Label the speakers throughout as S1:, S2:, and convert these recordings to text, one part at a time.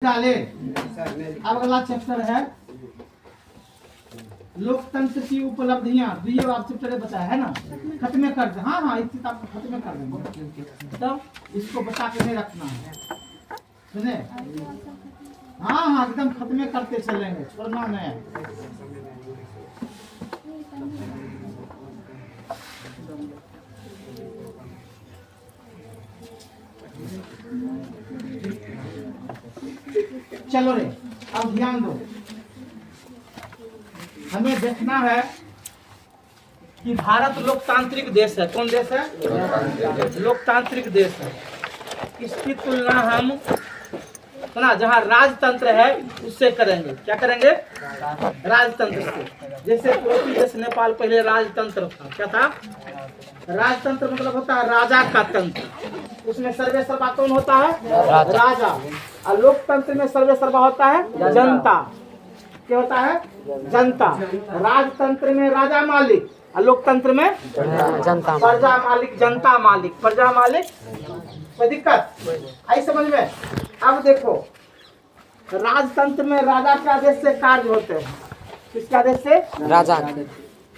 S1: डाले। अब अगला चैप्टर है लोकतंत्र की उपलब्धियां। ये आप चैप्टर बचा है ना, खत्म कर दे। हाँ हाँ, इस किताब को खत्म कर देंगे, तब इसको बचा के नहीं रखना है, सुने। हाँ हाँ, एकदम खत्म करते चलेंगे, छोड़ना नहीं। चलो रे, अब ध्यान दो। हमें देखना है कि भारत लोकतांत्रिक देश है। कौन देश है? लोकतांत्रिक देश है। इसकी तुलना हम ना जहाँ राजतंत्र है उससे करेंगे। क्या करेंगे? राजतंत्र से। जैसे पूर्वी देश नेपाल पहले राजतंत्र था। क्या था? राजतंत्र मतलब होता है राजा का तंत्र। उसमें सर्वे सर्वा कौन होता है? राजा। और लोकतंत्र में सर्वे सर्वा होता है जनता। क्या होता है? जनता। राजतंत्र में राजा मालिक और लोकतंत्र में जनता, प्रजा मालिक, जनता मालिक, प्रजा मालिक। कोई दिक्कत आई समझ में? अब देखो, राजतंत्र में राजा के आदेश से कार्य होते हैं। किसके आदेश से? राजा।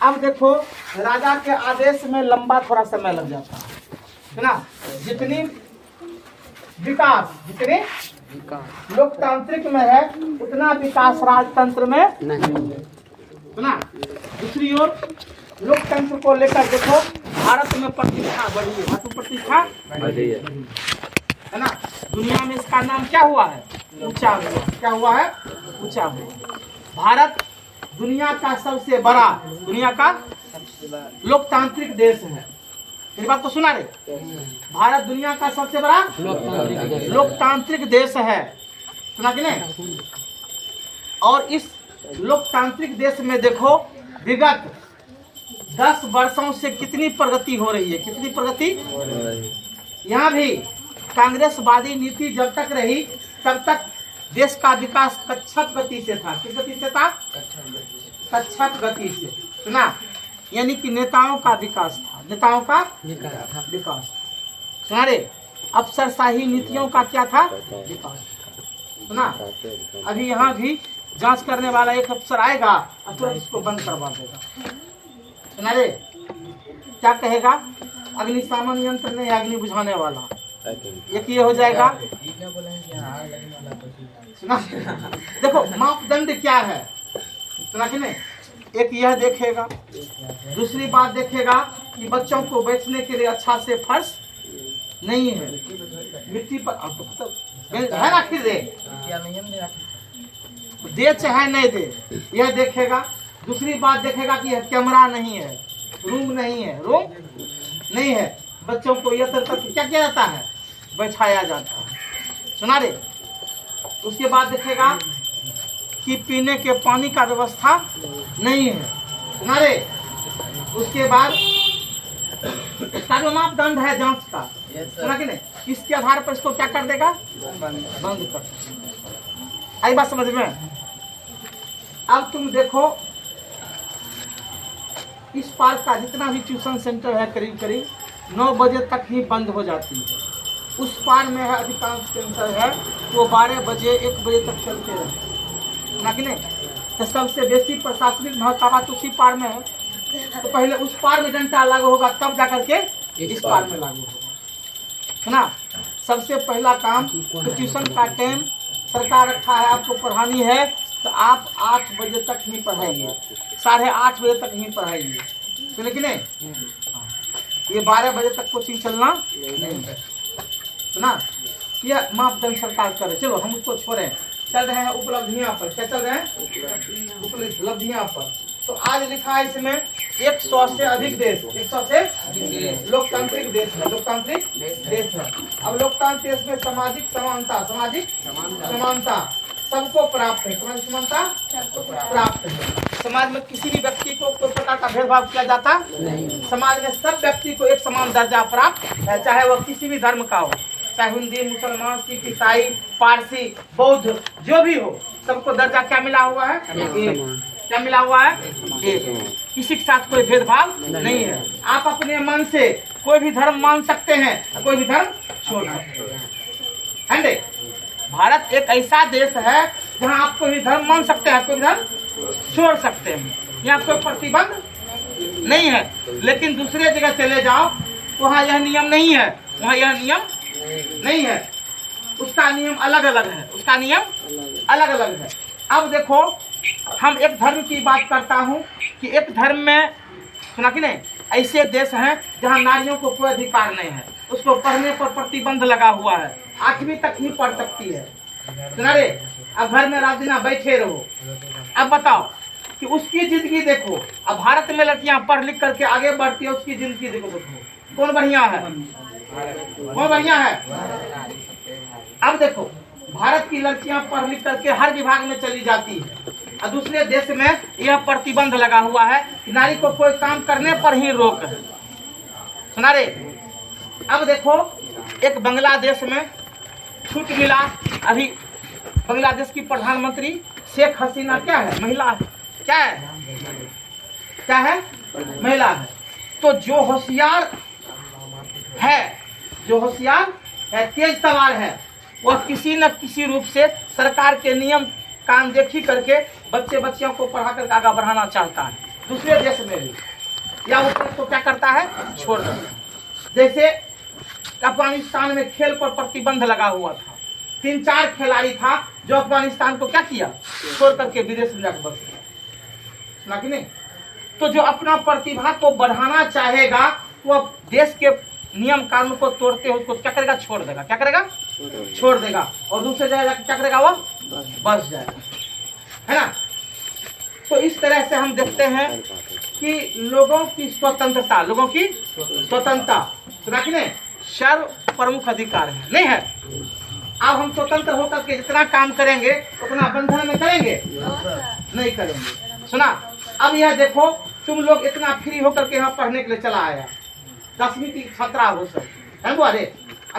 S1: अब देखो, राजा के आदेश में लंबा थोड़ा समय लग जाता है ना। जितनी लोकतांत्रिक में है उतना विकास राजतंत्र में नहीं ना। दूसरी ओर लोकतंत्र को लेकर देखो, भारत में प्रतिष्ठा बढ़ी है। भारत में प्रतिष्ठा बढ़ी है ना। दुनिया में इसका नाम क्या हुआ है? ऊंचा हुआ। क्या हुआ है? ऊंचा हुआ। भारत दुनिया का सबसे बड़ा, दुनिया का लोकतांत्रिक देश है। मेरी बात तो सुना रे। भारत दुनिया का सबसे बड़ा लोकतांत्रिक देश है, सुना कि नहीं? और इस लोकतांत्रिक देश में देखो, विगत 10 वर्षों से कितनी प्रगति हो रही है। कितनी प्रगति? यहाँ भी कांग्रेसवादी नीति जब तक रही तब तक देश का विकास कच्छप गति से था। किस गति से था? कच्छप गति से, सुना। यानी कि नेताओं का विकास था। नेताओं का विकास। सुना रे। अफसरशाही नीतियों का क्या था? विकास। सुना। अभी यहाँ भी जांच करने वाला एक अफसर आएगा और तुरंत इसको बंद करवा देगा। सुना रे। क्या कहेगा? अग्निशमन यंत्र नहीं, अग्नि बुझाने वाला। एक ये हो जाएगा। सुना। देखो मापदंड क्या है, सुना कि नहीं? एक यह देखेगा। दूसरी बात देखेगा कि बच्चों को बैठने के लिए अच्छा से फर्श नहीं है, मिट्टी पर है ना। फिर दे चाहे नहीं दे, यह देखेगा। दूसरी बात देखेगा कि कैमरा नहीं है, रूम नहीं है, रूम नहीं है। बच्चों को यह तक क्या किया जाता है? बैठाया जाता है। सुना रे। उसके बाद देखेगा कि पीने के पानी का व्यवस्था नहीं है। सुना रे। उसके बाद इसका जो मापदंड है जांच का, सुना कि नहीं, इसके आधार पर इसको क्या कर देगा? बंद कर। आई बात समझ में? अब तुम देखो, इस पार्क का जितना भी ट्यूशन सेंटर है करीब करीब 9 बजे तक ही बंद हो जाती है। उस पार में है अधिकांश सेंटर है वो 12 बजे 1 बजे तक चलते रहते, ना कि नहीं? तो सबसे बेसी प्रशासनिक महत्व उसी पार में है। तो पहले उस पार में डंडा लागू होगा, तब जाकर के इस पार में लागू होगा, है ना। सबसे पहला काम, तो ट्यूशन का टाइम सरकार रखा है, आपको पढ़ानी है तो आप 8 बजे तक ही पढ़ाइए, 8:30 बजे तक ही पढ़ाइए, सुने कि नहीं? ये 12 बजे तक कोचिंग चलना नहीं, सुना। यह मापदंड सरकार करे। चलो हम उसको छोड़े, चल रहे हैं उपलब्धियां पर। क्या चल रहे हैं? उपलब्धियां पर। तो आज लिखा है इसमें 100 से अधिक देश, 100 से लोकतांत्रिक देश है। लोकतांत्रिक देश है। अब लोकतांत्रिक देश में सामाजिक समानता, सामाजिक समानता सबको प्राप्त है। सामाजिक समानता प्राप्त है। समाज में किसी भी व्यक्ति को कोई प्रकार का भेदभाव किया जाता नहीं। समाज में सब व्यक्ति को एक समान दर्जा प्राप्त है, चाहे वह किसी भी धर्म का हो, चाहे हिंदी, मुसलमान, सिख, ईसाई, पारसी, बौद्ध, जो भी हो, सबको दर्जा क्या मिला हुआ है? क्या मिला हुआ है? एक। किसी के साथ कोई भेदभाव नहीं है। आप अपने मन से कोई भी धर्म मान सकते हैं, कोई भी धर्म छोड़ सकते हैं। भारत एक ऐसा देश है जहाँ आप कोई भी धर्म मान सकते हैं, कोई धर्म छोड़ सकते हैं, यहाँ कोई प्रतिबंध नहीं है। लेकिन दूसरे जगह चले जाओ वहाँ यह नियम नहीं है, वहाँ यह नियम नहीं है, उसका नियम अलग अलग है, उसका नियम अलग अलग है। अब देखो हम एक धर्म की बात करता हूँ कि एक धर्म में, सुना कि नहीं, ऐसे देश हैं जहाँ नारियों को कोई अधिकार नहीं है, उसको पढ़ने पर प्रतिबंध लगा हुआ है, 8वीं तक ही पढ़ सकती है। सुना रे, अब घर में रात दिन बैठे रहो। अब बताओ कि उसकी जिंदगी देखो, अब भारत में लड़कियां पढ़ लिख करके आगे बढ़ती है, उसकी जिंदगी देखो, कौन बढ़िया है, कौन बढ़िया है। अब देखो भारत की लड़कियां पढ़ लिख करके हर विभाग में चली जाती है, और दूसरे देश में यह प्रतिबंध लगा हुआ है कि नारी को कोई काम करने पर ही रोक है। सुना रे, अब देखो एक बांग्लादेश में छूट मिला, अभी बांग्लादेश की प्रधानमंत्री शेख हसीना क्या है, महिला है, क्या है, क्या है, महिला है। तो जो होशियार है, जो होशियार है, तेज तवार है, वह किसी न किसी रूप से सरकार के नियम काम देखी करके बच्चे बच्चियों को पढ़ा कर आगे बढ़ाना चाहता है, दूसरे देश में भी, या वो तो क्या करता है, छोड़ देता है। जैसे अफगानिस्तान में खेल पर प्रतिबंध लगा हुआ था, 3-4 खिलाड़ी था जो अफगानिस्तान को क्या किया, छोड़ करके विदेश में जाकर बस गया, सुना कि नहीं। तो जो अपना प्रतिभा को बढ़ाना चाहेगा वो देश के नियम कानून को तोड़ते हुए उसको क्या करेगा, छोड़ देगा, क्या करेगा, छोड़ देगा, और दूसरे जगह क्या करेगा, वो बस जाएगा, है ना। तो इस तरह से हम देखते हैं कि लोगों की स्वतंत्रता, लोगों की स्वतंत्रता, सुना कि नहीं, सर्व प्रमुख अधिकार है, नहीं है। अब हम स्वतंत्र होकर के जितना काम करेंगे उतना बंधन में करेंगे, नहीं करेंगे। सुना, अब यह देखो तुम लोग इतना फ्री होकर के यहाँ पढ़ने के लिए चला आया, 10वीं की छात्रा हो सब, है वो, अरे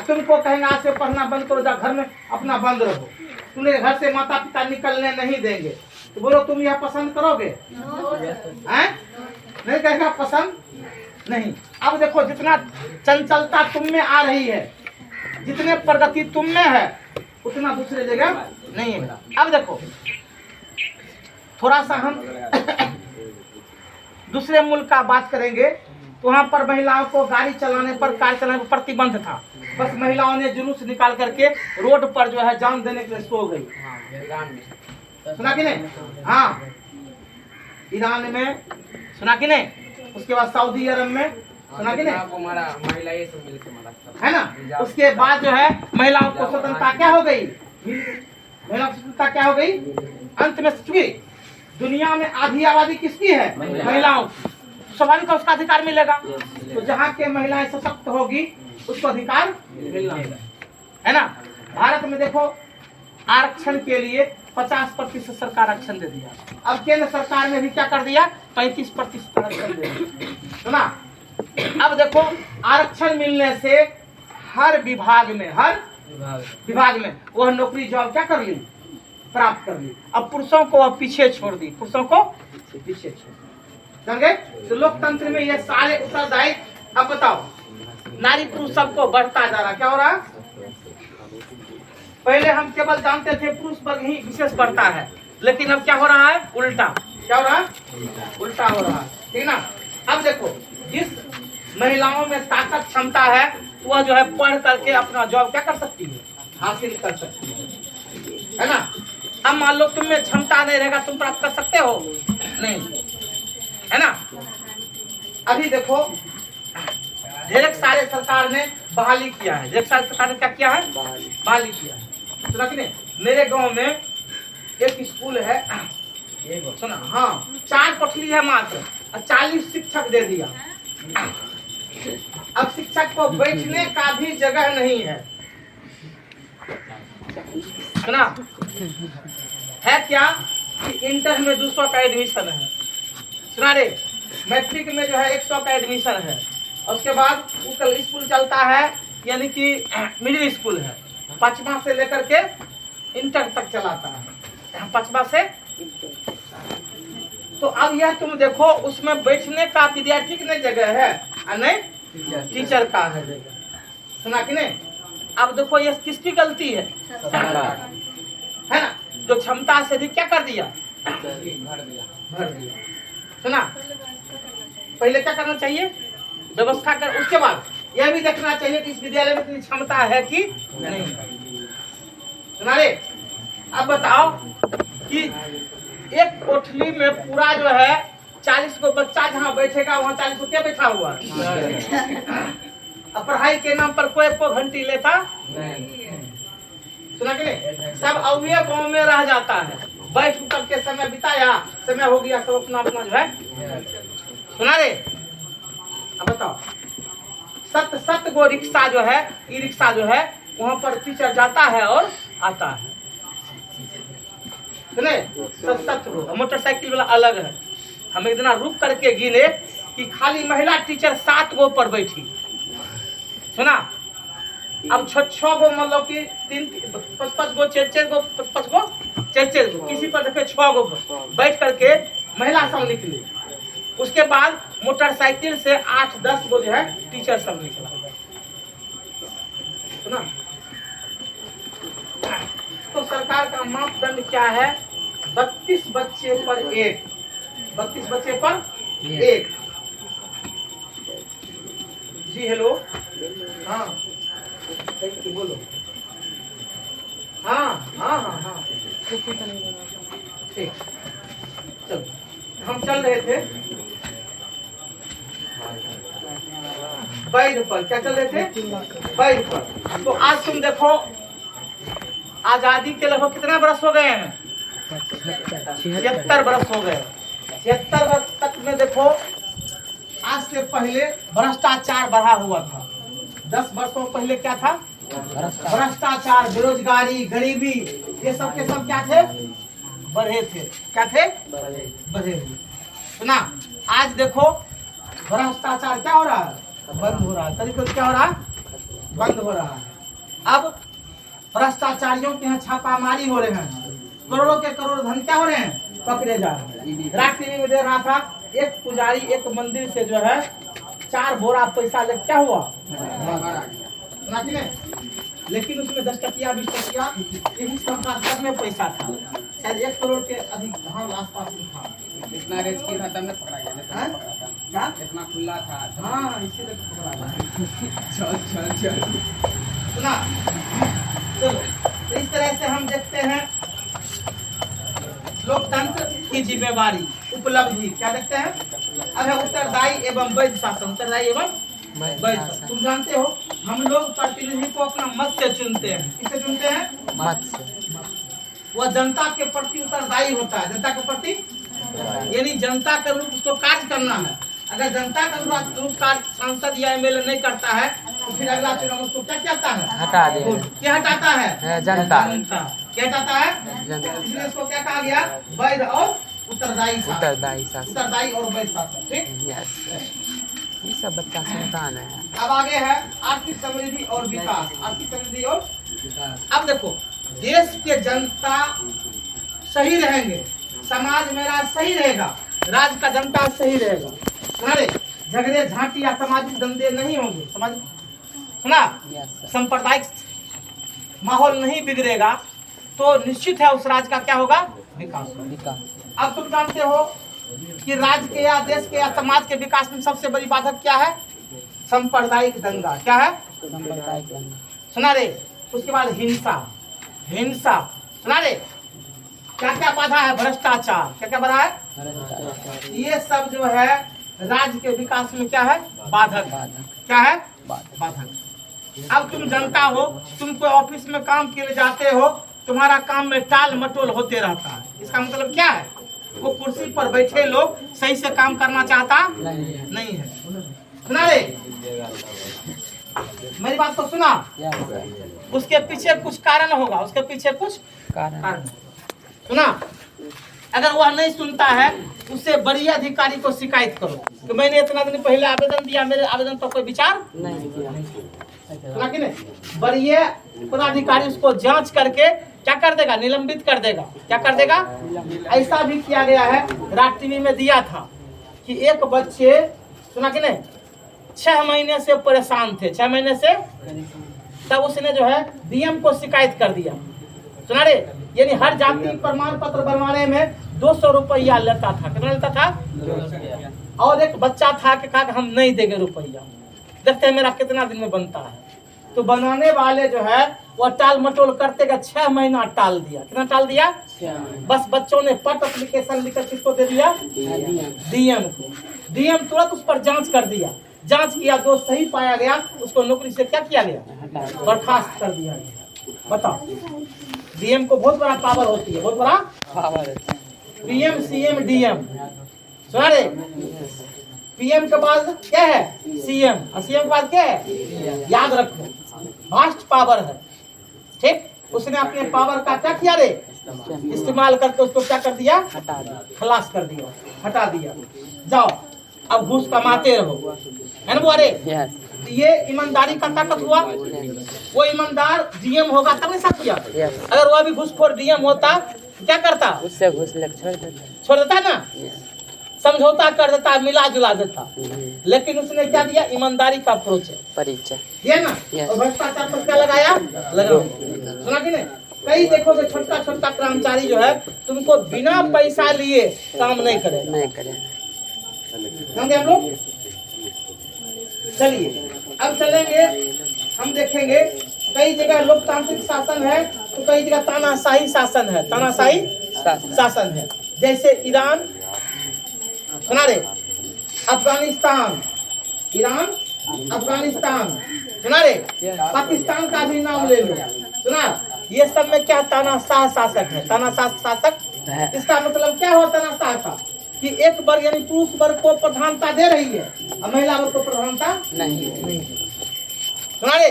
S1: तुमको कहेंगे आज से पढ़ना बंद करो, जा घर में अपना बंद रहो, तुम्हें घर से माता पिता निकलने नहीं देंगे, तो बोलो तुम यह पसंद करोगे, हैं? नहीं कहेगा, पसंद नहीं। अब देखो जितना चंचलता तुम में आ रही है, जितने प्रगति तुम में है, उतना दूसरे जगह नहीं है। अब देखो थोड़ा सा हम दूसरे मुल्क का बात करेंगे, तो वहाँ पर महिलाओं को गाड़ी चलाने पर, कार चलाने पर प्रतिबंध था, बस महिलाओं ने जुलूस निकाल करके रोड पर जो है जान देने के लिए सो गई, सुना कि नहीं, हाँ, ईरान में, सुना कि नहीं, उसके बाद सऊदी अरब में, सुना कि नहीं, है ना। उसके बाद जो है महिलाओं को स्वतंत्रता क्या हो गई, महिलाओं को स्वतंत्रता क्या हो गई, अंत में चुकी। दुनिया में आधी आबादी किसकी है, महिलाओं की, स्वाभाविक का उसका अधिकार मिलेगा। तो जहाँ के महिलाएं सशक्त होगी उसको अधिकार मिलना है ना। भारत में देखो आरक्षण के लिए 50% सरकार आरक्षण दे दिया, अब केंद्र सरकार ने भी क्या कर दिया, 35% आरक्षण दे दिया, सुना। अब देखो आरक्षण मिलने से हर विभाग में, हर विभाग में वह नौकरी जॉब क्या कर ली, प्राप्त कर ली। अब पुरुषों को वह पीछे छोड़ दी, पुरुषों को पीछे छोड़ दी, समझे। तो लोकतंत्र में ये सारे उत्तरदायित्व। अब बताओ नारी पुरुष सबको बढ़ता जा रहा, क्या हो रहा, पहले हम केवल जानते थे पुरुष वर्ग ही विशेष बढ़ता है, लेकिन अब क्या हो रहा है, उल्टा, क्या हो रहा है, उल्टा हो रहा है, ठीक ना। अब देखो जिस महिलाओं में ताकत क्षमता है वह जो है पढ़ करके अपना जॉब क्या कर सकती है, हासिल कर सकती है ना। अब मान लो तुम में क्षमता नहीं रहेगा, तुम प्राप्त कर सकते हो नहीं, है ना। अभी देखो ढेर सारे सरकार ने बहाली किया है, ढेर सारे सरकार ने क्या किया है, बहाली किया है, सुना कि नहीं। मेरे गांव में एक स्कूल है, सुना, हाँ, 4 कोठली है मात्र, 40 शिक्षक दे दिया। अब शिक्षक को बैठने का भी जगह नहीं है, सुना है क्या कि इंटर में 200 का एडमिशन है, सुना रे, मैट्रिक में जो है 100 का एडमिशन है, और उसके बाद स्कूल चलता है, यानी कि मिडिल स्कूल है, 5वां से लेकर के इंटर तक चलाता है, 5वां से। तो अब यह तुम देखो उसमें बैठने का विद्यार्थी की नहीं जगह है, नहीं टीचर का है जगह, सुना कि नहीं। अब देखो ये किसकी गलती है ना, जो क्षमता से अधिक क्या कर दिया, भर दिया। सुना, पहले क्या करना चाहिए, व्यवस्था कर, उसके बाद यह भी देखना चाहिए कि इस विद्यालय में इतनी क्षमता है कि नहीं। सुना रे, अब बताओ कि एक कोठली में पूरा जो है 40 को बच्चा जहाँ बैठेगा वहाँ 40 को क्या बैठा हुआ अब पढ़ाई के नाम पर कोई को घंटी लेता सुना कि नहीं, सब अवयव गाँव में रह जाता है, बैठ उतर के समय बिताया, समय हो गया, सब अपना अपना जो है। सुना रे, अब बताओ 7 गो रिक्शा जो है, ई रिक्शा जो है वहाँ पर टीचर जाता है और आता है, सुने 7 गो। मोटरसाइकिल वाला अलग है। हम एक दिन रुक करके गिने कि खाली महिला टीचर 7 गो पर बैठी। सुना, अब 6 गो मतलब कि 5 गो 4 गो 5 गो 4 गो किसी पर देखे 6 गो बैठ करके महिला सब निकली। उसके बाद मोटरसाइकिल से 8-10 गो जो है टीचर सब निकला। सुना, तो सरकार का मापदंड क्या है, 32 बच्चे पर 1, 32 बच्चे पर 1। जी हेलो, हाँ बोलो, हाँ हाँ हाँ हाँ ठीक, चलो हम चल रहे थे वैध पर, क्या चल रहे थे, वैध पर। तो आज तुम देखो आजादी के लगभग कितना बरस हो गए हैं, 76 बरस हो गए। 76 वर्ष तक में देखो आज से पहले भ्रष्टाचार बढ़ा हुआ था। 10 वर्षों पहले क्या था, भ्रष्टाचार, बेरोजगारी, गरीबी, ये सब के सब क्या थे, बढ़े थे। क्या थे, बढ़े हुए। सुना, आज देखो भ्रष्टाचार क्या हो रहा है, बंद हो रहा है, तरीके क्या हो रहा है, बंद हो रहा है। अब भ्रष्टाचारियों के यहाँ छापामारी हो रहे हैं, करोड़ों के करोड़ धन क्या हो रहे हैं, पकड़े जा रहे हैं। रात टीवी में दे रहा था, एक पुजारी एक मंदिर से जो है 4 बोरा पैसा ले क्या हुआ, सुना कि नहीं, लेकिन उसमें 10 टकिया 20 टकिया यही सब का सब में पैसा था, शायद 1 करोड़ के अधिक हाँ आसपास में था।
S2: इतना रेज की था तब ने पकड़ा गया, क्या इतना खुला था,
S1: हाँ इसीलिए पकड़ा गया।
S2: चल
S1: सुना, चलो तो इस तरह से हम देखते हैं लोकतंत्र की जिम्मेवारी, उपलब्धि क्या देखते हैं। अब है उत्तरदायी एवं वैध शासन, उत्तरदायी एवं वैध शासन। तुम जानते हो हम लोग प्रतिनिधि को अपना मत से चुनते हैं, किससे चुनते हैं, मत से। वह जनता के प्रति उत्तरदायी होता है, जनता के प्रति, यानी जनता के रूप उसको कार्य करना है। अगर जनता का रूप कार्य सांसद या एमएलए नहीं करता है तो फिर अगला चुनाव उसको क्या कहता है, हटा दे। क्या हटाता है, जनता। क्या हटाता है, जनता। इसलिए इसको क्या कहा गया, वैध और उत्तरदायी शासन, उत्तरदायी और वैध शासन। ठीक,
S2: ये सब बच्चा संतान है।
S1: अब आगे है आर्थिक समृद्धि और विकास, आर्थिक समृद्धि और विकास। अब देखो देश के जनता सही रहेंगे, समाज मेरा सही रहेगा, राज्य का जनता सही रहेगा, झगड़े झांटी या सामाजिक धंधे नहीं होंगे, समाज सुना, सांप्रदायिक माहौल नहीं बिगड़ेगा तो निश्चित है उस राज्य का क्या होगा, विकास। अब तुम जानते हो कि राज्य के या देश के या समाज के विकास में सबसे बड़ी बाधक क्या है, सांप्रदायिक दंगा। क्या है, सांप्रदायिक दंगा, सुना रे। उसके बाद हिंसा, हिंसा सुना रे। क्या क्या बाधा है, भ्रष्टाचार, क्या क्या बाधा है, ये सब जो है राज्य के विकास में क्या है, बाधक। क्या है, बाधक। अब तुम जनता हो, तुम कोई ऑफिस में काम के लिए जाते हो, तुम्हारा काम में टाल मटोल होते रहता है, इसका मतलब क्या है, वो कुर्सी पर बैठे लोग सही से काम करना चाहता नहीं है। सुना रे, मेरी बात तो सुना। उसके पीछे कुछ कारण होगा, उसके पीछे कुछ कारण सुना। अगर वह नहीं सुनता है उससे बड़ी अधिकारी को शिकायत करो कि मैंने इतना दिन पहले आवेदन दिया, मेरे आवेदन पर कोई विचार नहीं किया, सुना कि नहीं। बड़ी पदाधिकारी उसको जांच करके क्या कर देगा, निलंबित कर देगा। क्या कर देगा, ऐसा भी किया गया है, राज टीवी में दिया था कि एक बच्चे सुना कि नहीं 6 महीने से परेशान थे, 6 महीने से तब उसने जो है डीएम को शिकायत कर दिया। सुना रे, यानी हर जाति प्रमाण पत्र बनवाने में 200 रुपया लेता था। कितना लेता था? और एक बच्चा था कि कहा कि हम नहीं देंगे रुपया, देखते हैं मेरा कितना दिन में बनता है। तो बनाने वाले जो है वो टाल मटोल करते गए, 6 महीना टाल दिया। कितना टाल दिया? बस बच्चों ने पट एप्लीकेशन लिखकर किसको दे दिया? डीएम को। डीएम तुरंत उस पर जांच कर दिया, जांच किया, दोष सही पाया गया, उसको नौकरी से क्या किया गया? बर्खास्त कर दिया गया। बताओ, डीएम को बहुत बड़ा पावर होती है, बहुत बड़ा पावर। पीएम सीएम डीएम, सुना रे? पीएम के बाद क्या है? सीएम, और सीएम के बाद क्या है? याद रखो, वास्ट पावर है। ठीक, उसने अपने पावर का क्या किया रे? इस्तेमाल करके उसको क्या कर दिया? खलास कर दिया, हटा दिया। जाओ अब घूस कमाते रहो, है ना बुआरे? ये ईमानदारी का ताकत हुआ। वो ईमानदार डीएम होगा तब ऐसा किया। अगर वो अभी घूसखोर डीएम होता क्या करता? उससे घूस छोड़ देता ना, समझौता कर देता, मिला जुला देता। लेकिन उसने क्या दिया? ईमानदारी का अप्रोच है, परिचय ये ना। और भ्रष्टाचार पर क्या लगाया? सुना कि नहीं? कई देखोगे छोटा छोटा कर्मचारी जो है तुमको बिना पैसा लिए काम नहीं करे। समझे हम लोग? चलिए अब चलेंगे, हम देखेंगे कई जगह लोकतांत्रिक शासन है तो कई जगह तानाशाही शासन है। तानाशाही शासन है, जैसे ईरान, सुना रे? अफगानिस्तान, ईरान, अफगानिस्तान, सुना रे? पाकिस्तान का भी नाम ले लो, सुना? ये सब में क्या तानाशाह शासक है? तानाशाह शासक, इसका मतलब क्या होता है? तानाशाह का कि एक वर्ग यानी पुरुष वर्ग को प्रधानता दे रही है और महिला वर्ग को प्रधानता नहीं। सुना रे?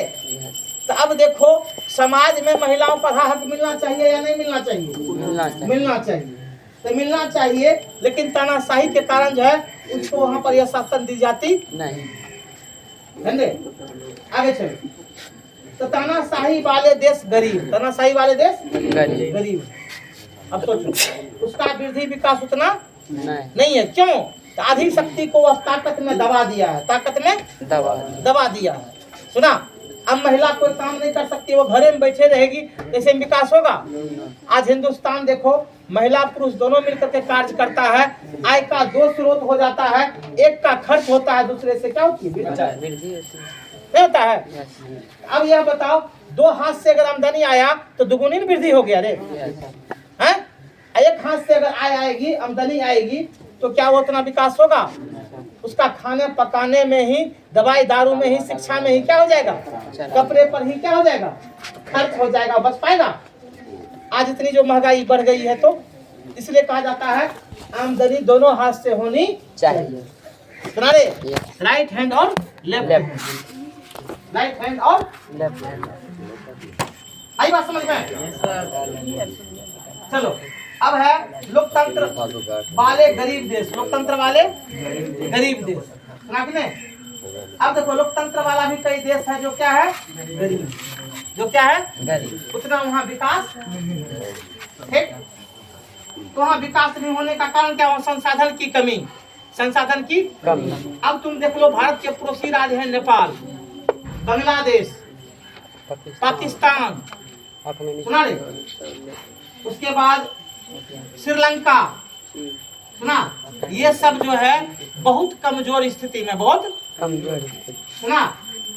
S1: तो अब देखो समाज में महिलाओं को हक मिलना चाहिए या नहीं मिलना चाहिए? मिलना चाहिए। तो मिलना चाहिए, लेकिन तानाशाही के कारण जो है उसको वहाँ पर यह शासन दी जाती नहीं। समझे? आगे चलो। तो तानाशाही वाले देश गरीब, तानाशाही वाले देश गरीब। अब सोचो उसका वृद्धि विकास उतना नहीं है। क्यों? तो आधी शक्ति को वह ताकत में दबा दिया है, ताकत में दबा दिया है। सुना? अब महिला कोई काम नहीं कर सकती, वो घरे में बैठे रहेगी, ऐसे में विकास होगा? आज हिंदुस्तान देखो, महिला पुरुष दोनों मिलकर के कार्य करता है, आय का 2 स्रोत हो जाता है, एक का खर्च होता है, दूसरे से क्या होती है? नहीं होता है। अब यह बताओ, 2 हाथ से अगर आमदनी आया तो दुगुनी वृद्धि हो गया रे, हैं? एक हाथ से अगर आएगी, आमदनी आएगी, तो क्या वो उतना विकास होगा? उसका खाने पकाने में ही, दवाई दारू में ही, शिक्षा में ही क्या हो जाएगा? कपड़े पर ही क्या हो जाएगा? खर्च हो जाएगा, बच पाएगा? आज इतनी जो महंगाई बढ़ गई है, तो इसलिए कहा जाता है आमदनी दोनों हाथ से होनी चाहिए। सुना रे? राइट हैंड और लेफ्ट हैंड, राइट हैंड और लेफ्ट हैंड। आई बात समझ में? चलो अब है लोकतंत्र वाले गरीब देश, लोकतंत्र वाले गरीब देश, सुना कि नहीं? अब देखो लोकतंत्र वाला भी कई देश है जो क्या है? गरीब। जो क्या है? गरीब। उतना वहाँ विकास, ठीक? तो वहाँ विकास नहीं होने का कारण क्या? संसाधन की कमी, संसाधन की कमी। अब तुम देख लो, भारत के पड़ोसी राज्य है नेपाल, बांग्लादेश, पाकिस्तान, सुना रे? उसके बाद श्रीलंका, सुना? ये सब जो है बहुत कमजोर स्थिति में, बहुत कमजोर स्थिति, सुना?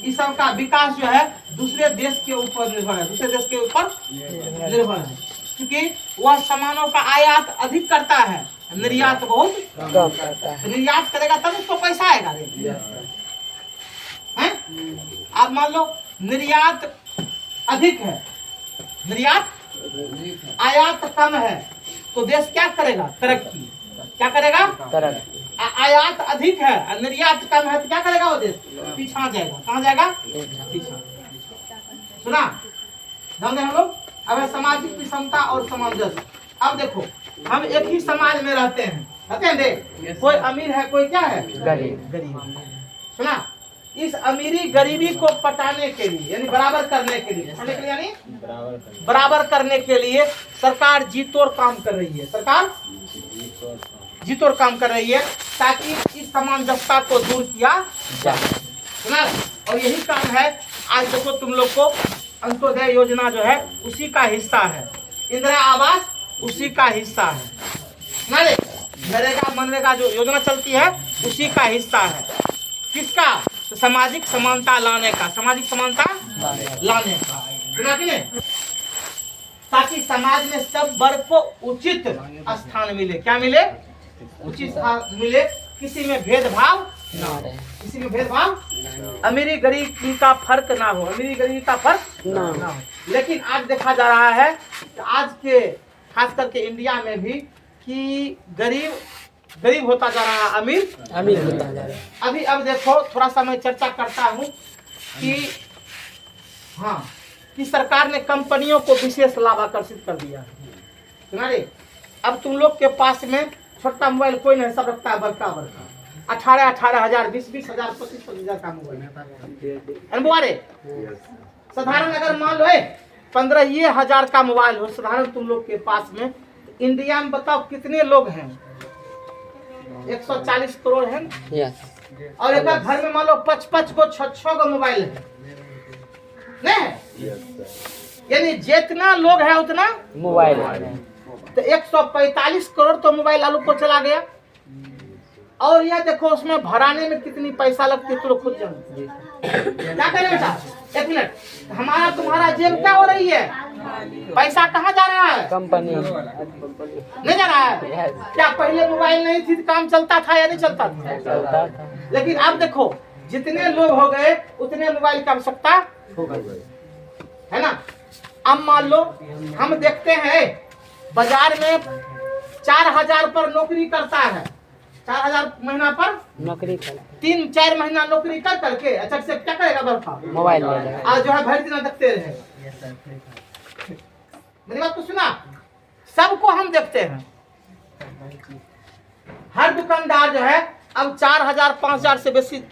S1: इस सब का विकास जो है दूसरे देश के ऊपर निर्भर है, दूसरे देश के ऊपर निर्भर है, क्योंकि वह सामानों का आयात अधिक करता है, निर्यात बहुत कम करता है। निर्यात करेगा तब उसको पैसा आएगा। हैं? आप मान लो निर्यात अधिक है, निर्यात आयात कम है, तो देश क्या करेगा? तरक्की। क्या करेगा? तरक्की। आयात अधिक है, निर्यात कम है, तो क्या करेगा वो देश? पीछा जाएगा। कहाँ जाएगा? पीछा। सुना? ध्यान दें हम लोग। अब सामाजिक विषमता और सामंजस्य। अब देखो हम एक ही समाज में रहते हैं, कोई अमीर है, कोई क्या है? गरीब। सुना? इस अमीरी गरीबी को पटाने के लिए, यानी बराबर करने के लिए, यानी बराबर करने के लिए सरकार जी तोड़ काम कर रही है। सरकार जी तोड़ काम कर रही है ताकि इस सामंजस्यता को दूर किया जाए। सुना? और यही काम है आज देखो तुम लोग को अंत्योदय योजना जो है उसी का हिस्सा है, इंदिरा आवास उसी का हिस्सा है, नरेगा मनरेगा जो योजना चलती है उसी का हिस्सा है। किसका? तो सामाजिक समानता लाने का, सामाजिक समानता लाने का, सुना कि नहीं? ताकि समाज में सब वर्ग को उचित स्थान मिले। क्या मिले? उचित स्थान मिले, किसी में भेदभाव ना हो, किसी में भेदभाव, अमीरी गरीबी का फर्क ना हो, अमीरी गरीबी का फर्क ना हो। लेकिन आज देखा जा रहा है कि आज के खास करके इंडिया में भी कि गरीब होता जा रहा है, अमीर होता जा रहा है। अभी अब देखो थोड़ा सा मैं चर्चा करता हूँ कि हाँ कि सरकार ने कंपनियों को विशेष लाभ आकर्षित कर दिया है। सुना रे, अब तुम लोग के पास में छोटा मोबाइल कोई नहीं, सब रखता है बड़का 18,000 20,000 25,000 का मोबाइल है। साधारण अगर मान लो 15,000 का मोबाइल हो साधारण तुम लोग के पास में, इंडिया में बताओ कितने लोग हैं? 140 करोड़ है। और एक घर में मान लो 55 को 6 को मोबाइल है, नहीं? यानी जितना लोग है उतना मोबाइल है। तो 145 करोड़ तो मोबाइल आलू को चला गया। और यह देखो उसमें भराने में कितनी पैसा लगती है, तो खुद जानो। क्या करें बेटा? 1 मिनट, हमारा तुम्हारा जेब क्या हो रही है? पैसा कहाँ जा रहा है? कंपनी नहीं जा रहा है। क्या पहले मोबाइल नहीं थी तो काम चलता था या नहीं चलता था? चलता था। लेकिन अब देखो जितने लोग हो गए उतने मोबाइल की आवश्यकता हो गई, है ना? अब मान लो हम देखते हैं बाजार में 4,000 पर नौकरी करता है, 4,000 महीना पर नौकरी कर 3-4 महीना नौकरी कर करके अच्छा से क्या करेगा? बर्फा मोबाइल आज जो है भर दिन देखते रहे। मेरी बात को सुना? सबको हम देखते हैं, हर दुकानदार जो है अब 4,000-5,000 से बेसी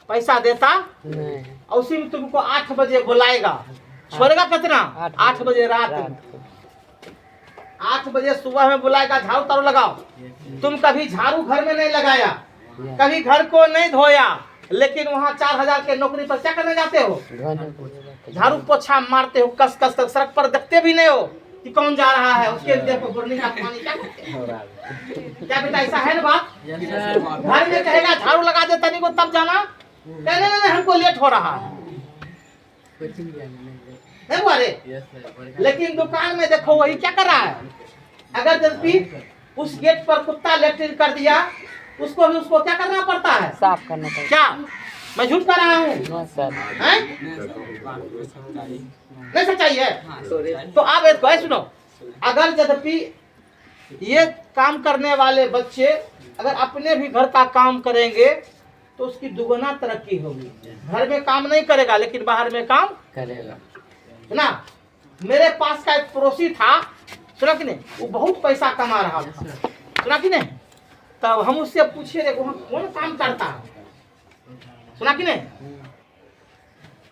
S1: पैसा देता और उसी में तुमको 8 बजे बुलाएगा, छोड़ेगा कितना? 8 बजे रात में, 8 बजे सुबह में बुलाएगा, झाड़ू तारू लगाओ। तुम कभी झाड़ू घर में नहीं लगाया, कभी घर को नहीं धोया, लेकिन वहाँ 4,000 के नौकरी पर क्या करने जाते हो? झाड़ू पोछा मारते हो, कस कस कर, सड़क पर देखते भी नहीं हो कि कौन जा रहा है, उसके देह पर गिरने का पानी क्या करते हो? क्या बेटा ऐसा है ना बात? घर में कहेगा झाड़ू लगा दे तनी को तब जाना, नहीं हमको लेट हो रहा है, नहीं हुआ रे? लेकिन दुकान में देखो वही क्या कर रहा है? अगर जल्दी उस गेट पर कुत्ता लेटरिन कर दिया, उसको भी उसको क्या करना पड़ता है? साफ करना पड़ता है। क्या मैं झूठ कर रहा हूँ? नहीं सच्चाई है। तो आप एक सुनो, अगर यद्यपि ये काम करने वाले बच्चे अगर अपने भी घर का काम करेंगे तो उसकी दुगना तरक्की होगी। घर में काम नहीं करेगा लेकिन बाहर में काम करेगा, है ना? मेरे पास का एक पड़ोसी था, सुना कि नहीं, वो बहुत पैसा कमा रहा था, सुना कि नहीं? तब हम उससे पूछे रे वहाँ कौन काम करता है, सुना कि नहीं?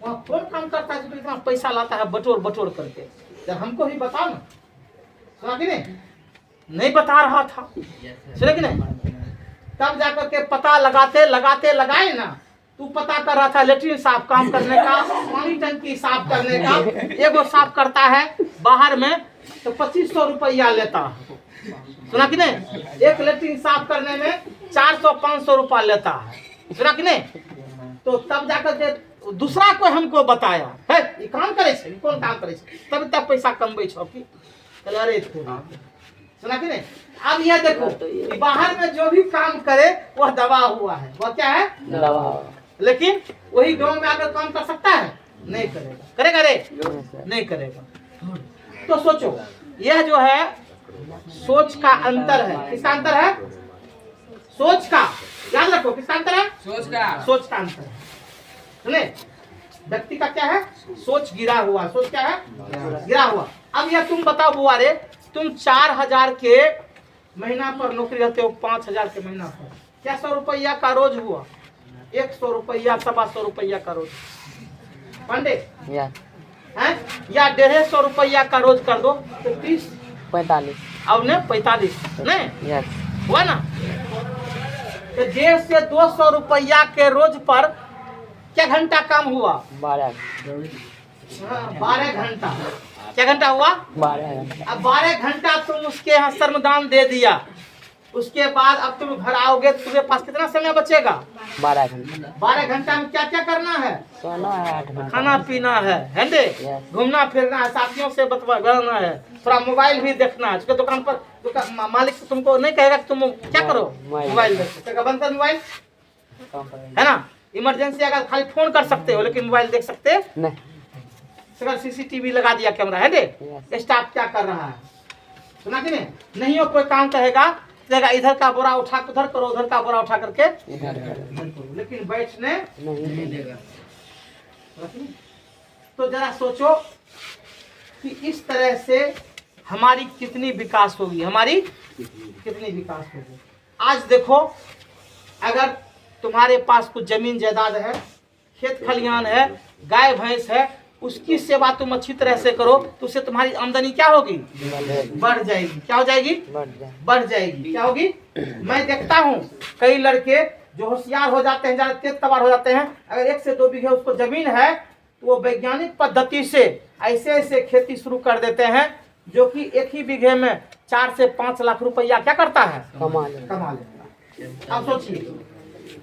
S1: वहाँ कौन काम करता है जो इतना पैसा लाता है बटोर करके? जब हमको भी बताओ ना, सुना कि नहीं? नहीं बता रहा था, सुना कि नहीं? तब जाकर के पता लगाए ना, तू पता कर रहा था लेटरिन साफ काम करने का, पानी टंकी साफ करने का, एगो साफ करता है बाहर में तो 2500 रुपया लेता है, सुना कि नहीं? एक लेटरिन साफ करने में 400-500 रुपया लेता है, सुना कि नहीं? तो तब जाकर के दूसरा कोई हमको बताया है ये काम करे छे, कौन काम करे छे, तब तक पैसा कमबै छो कि? अरे सुना कि नहीं? अब यह देखो कि बाहर में जो भी काम करे वह दबा हुआ है, वह क्या है? दबा। लेकिन वही गांव में आकर काम कर सकता है? नहीं करेगा। करेगा रे? नहीं करेगा। तो सोचो, यह जो है सोच का अंतर है। किसका अंतर है? सोच का, याद रखो किसका अंतर है? सोच का अंतर है। सुने, व्यक्ति का क्या है? सोच गिरा हुआ। सोच क्या है? गिरा हुआ। अब यह तुम बताओ बुआ रे, तुम 4,000 के महीना पर नौकरी रहते हो, 5,000 के महीना पर, क्या 100 रुपया का रोज हुआ? 100 रुपया, 125 रुपया का रोज पांडे है, या 150 रुपया का रोज कर दो तो 30-45, अब ने 45 नहीं हुआ ना? तो 150 से 200 रुपया के रोज पर क्या घंटा काम हुआ? 12। 12 घंटा। क्या घंटा हुआ?
S3: 12 घंटा।
S1: अब 12 घंटा तुम उसके यहाँ श्रमदान दे दिया, उसके बाद अब तुम घर आओगे, तुम्हारे पास कितना समय बचेगा?
S3: 12 घंटा।
S1: 12 घंटा में क्या क्या करना है?
S3: सोना है 8 घंटा,
S1: खाना पीना है दे, घूमना फिरना है, साथियों से बतवाना है, थोड़ा मोबाइल भी देखना है। उसके दुकान पर मालिक तुमको नहीं कहेगा कि तुम क्या करो, मोबाइल देखो, बंद कर मोबाइल, है ना। इमरजेंसी अगर खाली फोन कर सकते हो, लेकिन मोबाइल देख सकते
S3: नहीं।
S1: अगर सीसीटीवी लगा दिया कैमरा, है दे, स्टाफ क्या कर रहा है, सुना कि नहीं? नहीं हो कोई काम कहेगा, इधर का बोरा उठा उधर करो, उधर का बोरा उठा करके
S3: इधर करो,
S1: लेकिन बैठने
S3: नहीं देगा।
S1: तो जरा सोचो कि इस तरह से हमारी कितनी विकास होगी, हमारी कितनी विकास होगी। आज देखो, अगर तुम्हारे पास कुछ जमीन जायदाद है, खेत खलिहान है, गाय भैंस है, उसकी सेवा तुम अच्छी तरह से करो तो उससे तुम्हारी आमदनी क्या होगी? बढ़ जाएगी। क्या हो जाएगी? बढ़ जाएगी। क्या होगी? मैं देखता हूँ कई लड़के जो होशियार हो जाते हैं, ज्यादा तेज तबार हो जाते हैं, अगर 1 से 2 बीघे उसको जमीन है तो वो वैज्ञानिक पद्धति से ऐसे ऐसे खेती शुरू कर देते हैं जो कि 1 ही बीघे में 4 से 5 लाख रुपया क्या करता है? कमा लेता। अब सोचिए,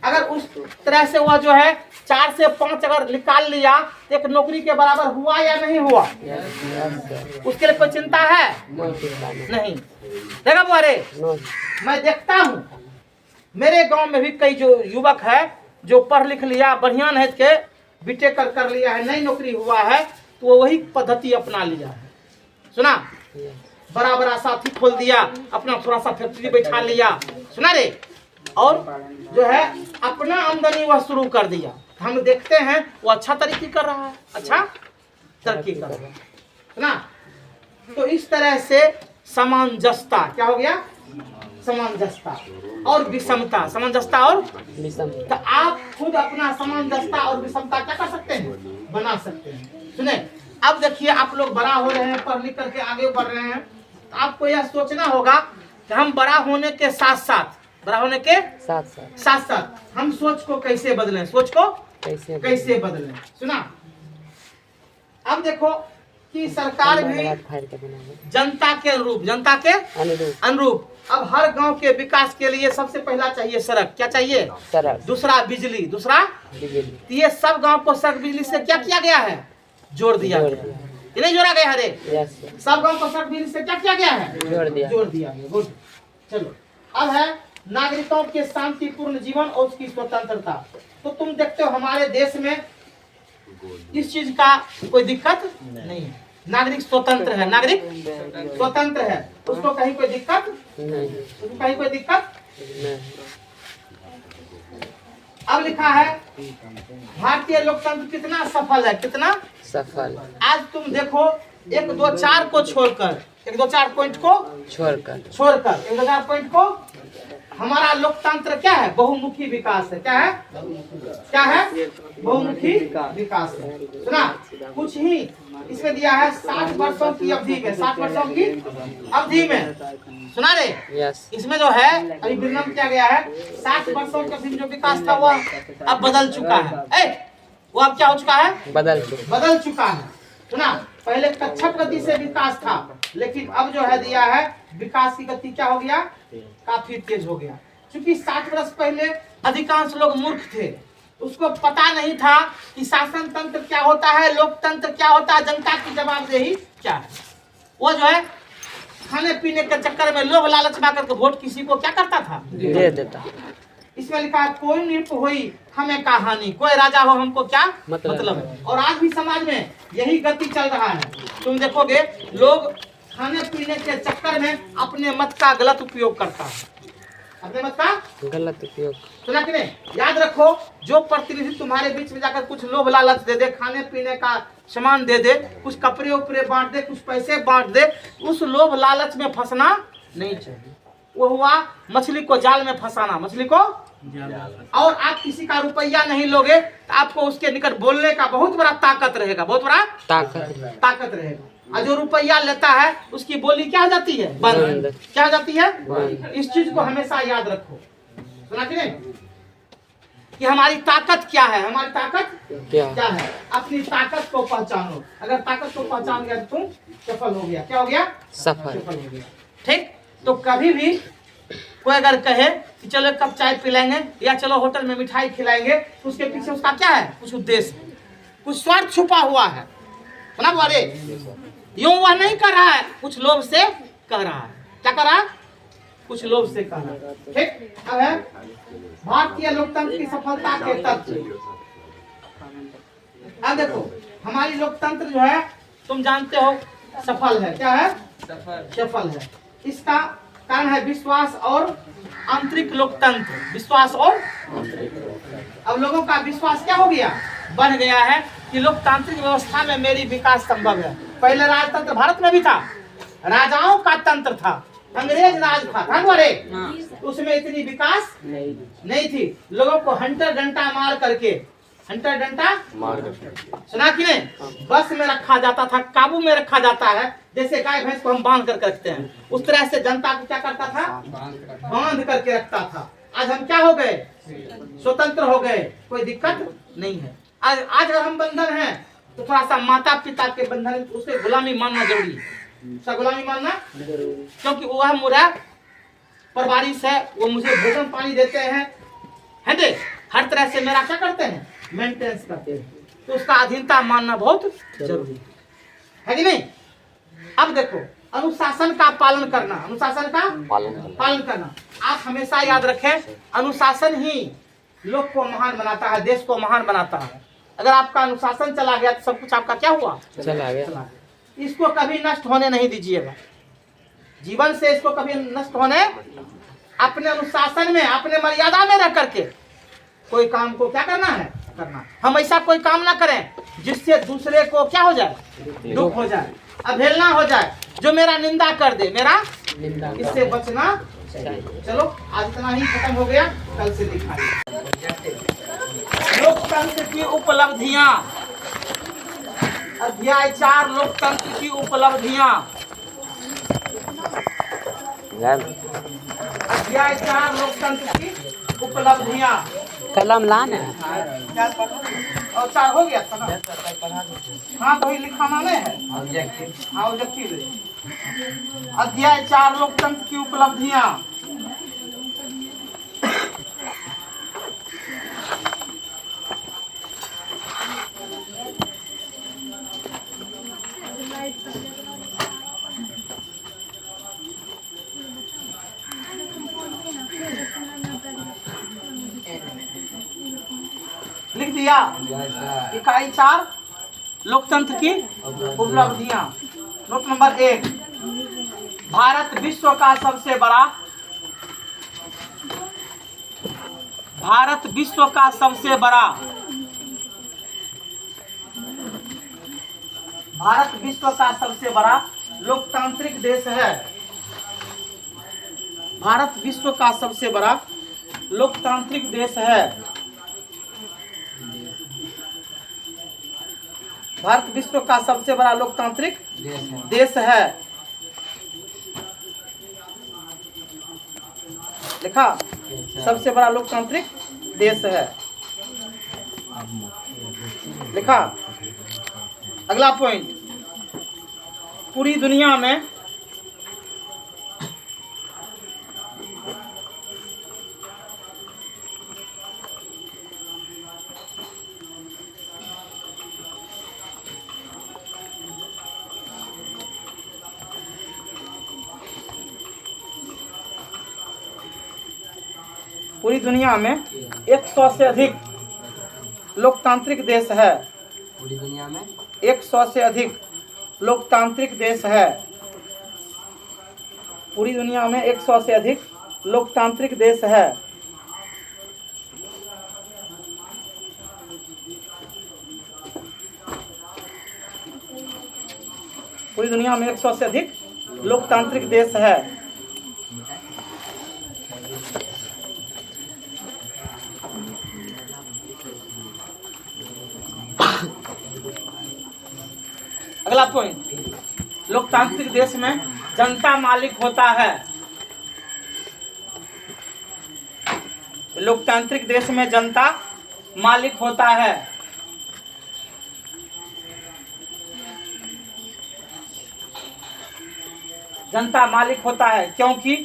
S1: अगर उस तरह से वह जो है 4 से 5 अगर निकाल लिया तो एक नौकरी के बराबर हुआ या नहीं हुआ? उसके लिए कोई चिंता है? नहीं। देखा बुआरे, मैं देखता हूँ मेरे गांव में भी कई जो युवक है जो पढ़ लिख लिया, बढ़िया नहीं के बीटेक कर लिया है, नई नौकरी हुआ है, तो वो वही पद्धति अपना लिया है। सुना, बड़ा बड़ा साथी खोल दिया, अपना थोड़ा सा फैक्ट्री बैठा लिया, सुना रे, और जो है अपना आमदनी वह शुरू कर दिया। हम देखते हैं वो अच्छा तरक्की कर रहा है, अच्छा तरक्की कर रहा है ना। तो इस तरह से सामंजस्यता, क्या हो गया? सामंजस्यता और विषमता, सामंजस्यता और विषमता। तो आप खुद अपना सामंजस्यता और विषमता क्या कर सकते हैं? बना सकते हैं। सुने, अब देखिए आप लोग बड़ा हो रहे हैं, पढ़ लिख करके आगे बढ़ रहे हैं, तो आपको यह सोचना होगा कि हम बड़ा होने के साथ साथ हम सोच को कैसे बदलें, सोच को कैसे बदलें। सुना, अब देखो कि सरकार भी जनता के अनुरूप अब हर गांव के विकास के लिए सबसे पहला चाहिए सड़क। क्या चाहिए? सड़क। दूसरा बिजली, तो ये सब गांव को सड़क बिजली से क्या किया गया है? जोड़ दिया गया। ये नहीं जोड़ा गया? अरे सब गांव को सड़क बिजली से क्या किया गया है? जोड़ दिया गया। गुड। चलो, अब है नागरिकों के शांतिपूर्ण जीवन और उसकी स्वतंत्रता। तो तुम देखते हो हमारे देश में इस चीज का कोई दिक्कत नहीं है, नागरिक स्वतंत्र है, नागरिक स्वतंत्र है, उसको कहीं कोई दिक्कत नहीं, उसको कहीं कोई दिक्कत नहीं। अब लिखा है भारतीय लोकतंत्र कितना सफल है, कितना सफल। आज तुम देखो 1, 2, 4 को छोड़कर, 1, 2, 4 पॉइंट को छोड़कर 1, 2, 4 पॉइंट को हमारा लोकतंत्र क्या है? बहुमुखी विकास है। क्या है? क्या है? बहुमुखी विकास है। सुना, कुछ ही इसमें दिया है 60 वर्षों की अवधि में, 60 वर्षों की अवधि में, सुना रे, इसमें जो है अभी वर्णन किया गया है 60 वर्षों की अवधि में जो विकास था वह अब बदल चुका है। वो अब क्या हो चुका है? बदल चुका है। सुना, पहले कच्छप गति से विकास था, लेकिन अब जो है दिया है विकास की गति क्या हो गया? काफी तेज हो गया। क्योंकि 60 वर्ष पहले अधिकांश लोग मूर्ख थे, उसको पता नहीं था कि शासन तंत्र क्या होता है, लोकतंत्र क्या होता है, जनता की जवाबदेही क्या है। वो जो है खाने पीने के चक्कर में लोभ लालच में करके वोट किसी को क्या करता था? दे देता। इसमें लिखा है कोई नृप हुई हमें कहानी, कोई राजा हो हमको क्या मतलब है। और आज भी समाज में यही गति चल रहा है। तुम देखोगे लोग खाने पीने के चक्कर में अपने मत का गलत उपयोग करता है, अपने मत का गलत उपयोग। सुना कि नहीं? याद रखो, जो प्रतिनिधि तुम्हारे बीच में जाकर कुछ लोभ लालच दे दे, खाने पीने का सामान दे दे, कुछ कपड़े उपड़े बांट दे, कुछ पैसे बांट दे, उस लोभ लालच में फंसना नहीं चाहिए। वो हुआ मछली को जाल में फंसाना, मछली को और आप किसी का रुपया नहीं लोगे तो आपको उसके निकट बोलने का बहुत बड़ा ताकत रहेगा, बहुत बड़ा ताकत रहेगा। और जो रुपया लेता है उसकी बोली क्या हो जाती है? बंद। क्या हो जाती है? इस चीज को हमेशा याद रखो। सुना कि नहीं? कि हमारी ताकत क्या है, हमारी ताकत
S3: क्या
S1: क्या है। अपनी ताकत को पहचानो। अगर ताकत को पहचान गया तो तुम सफल हो गया। क्या हो गया?
S3: सफल।
S1: सफल हो गया। ठीक। तो कभी भी कोई अगर कहे कि चलो एक कप चाय पिलाएंगे या चलो होटल में मिठाई खिलाएंगे, तो उसके पीछे उसका क्या है? कुछ उद्देश्य है, कुछ स्वार्थ छुपा हुआ है ना बारे। यूं वह नहीं कर रहा है, कुछ लोभ से कह रहा है। क्या कर रहा है? कुछ लोभ से कह रहा है। ठीक। अब है भारतीय लोकतंत्र की सफलता के तथ्य। अब देखो हमारी लोकतंत्र जो है तुम जानते हो सफल है। क्या है? सफल है। इसका कारण है विश्वास और आंतरिक लोकतंत्र। विश्वास और अब लोगों का विश्वास क्या हो गया? बढ़ गया है कि लोकतांत्रिक व्यवस्था में मेरी विकास संभव है। पहले राजतंत्र भारत में भी था, राजाओं का तंत्र था, अंग्रेज राज था उसमें इतनी विकास नहीं थी। लोगों को हंटर डंटा मार करके, हंटर डंटा सुना कि नहीं, बस में रखा जाता था, काबू में रखा जाता है। जैसे गाय भैंस को हम बांध करके रखते हैं, उस तरह से जनता को क्या करता था? बांध करके रखता था। आज हम क्या हो गए? स्वतंत्र हो गए, कोई दिक्कत नहीं है। आज अगर हम बंधन हैं तो थोड़ा सा माता पिता के बंधन, उसे गुलामी मानना जरूरी है। उसका गुलामी मानना, क्योंकि वह मेरा परवरिश है, वो मुझे भोजन पानी देते हैं, है हर तरह से मेरा क्या करते हैं? मेंटेनेंस करते हैं। तो उसका अधीनता मानना बहुत जरूरी है कि नहीं। अब देखो अनुशासन का पालन करना, अनुशासन का पालन करना। आप हमेशा याद रखें, अनुशासन ही लोग को महान बनाता है, देश को महान बनाता है। अगर आपका अनुशासन चला गया तो सब कुछ आपका क्या हुआ?
S3: चला गया।
S1: इसको कभी नष्ट होने नहीं दीजिएगा। जीवन से इसको कभी नष्ट होने, अपने अनुशासन में, अपने मर्यादा में रह करके कोई काम को क्या करना है? करना। हम ऐसा कोई काम ना करें जिससे दूसरे को क्या हो जाए? दुख हो जाए, अवहेलना हो जाए, जो मेरा निंदा कर दे, मेरा इससे बचना चाहिए। चलो आज इतना ही खत्म हो गया, कल से दिखाइए लोकतंत्र की उपलब्धियां। अध्याय 4 लोकतंत्र की उपलब्धियां। अध्याय 4 लोकतंत्र की उपलब्धियां।
S3: कलम लाने
S1: और 4 हो गया था ना? हाँ तो लिखाना नहीं है, ऑब्जेक्टिव। अध्याय 4 लोकतंत्र की उपलब्धियां। लिख दिया। इकाई 4 लोकतंत्र की उपलब्धियां। नोट नंबर 1, भारत विश्व का सबसे बड़ा, भारत विश्व का सबसे बड़ा, भारत विश्व का सबसे बड़ा लोकतांत्रिक देश है। भारत विश्व का सबसे बड़ा लोकतांत्रिक देश है। भारत विश्व का सबसे बड़ा लोकतांत्रिक देश है। लिखा, सबसे बड़ा लोकतांत्रिक देश है। लिखा। अगला पॉइंट, पूरी दुनिया में पूरी दुनिया में 100 से अधिक लोकतांत्रिक देश है।
S3: पूरी दुनिया में
S1: 100 से अधिक लोकतांत्रिक देश है। पूरी दुनिया में 100 से अधिक लोकतांत्रिक देश है। पूरी दुनिया में 100 से अधिक लोकतांत्रिक देश है। अगला पॉइंट, लोकतांत्रिक देश में जनता मालिक होता है। लोकतांत्रिक देश में जनता मालिक होता है। जनता मालिक होता है क्योंकि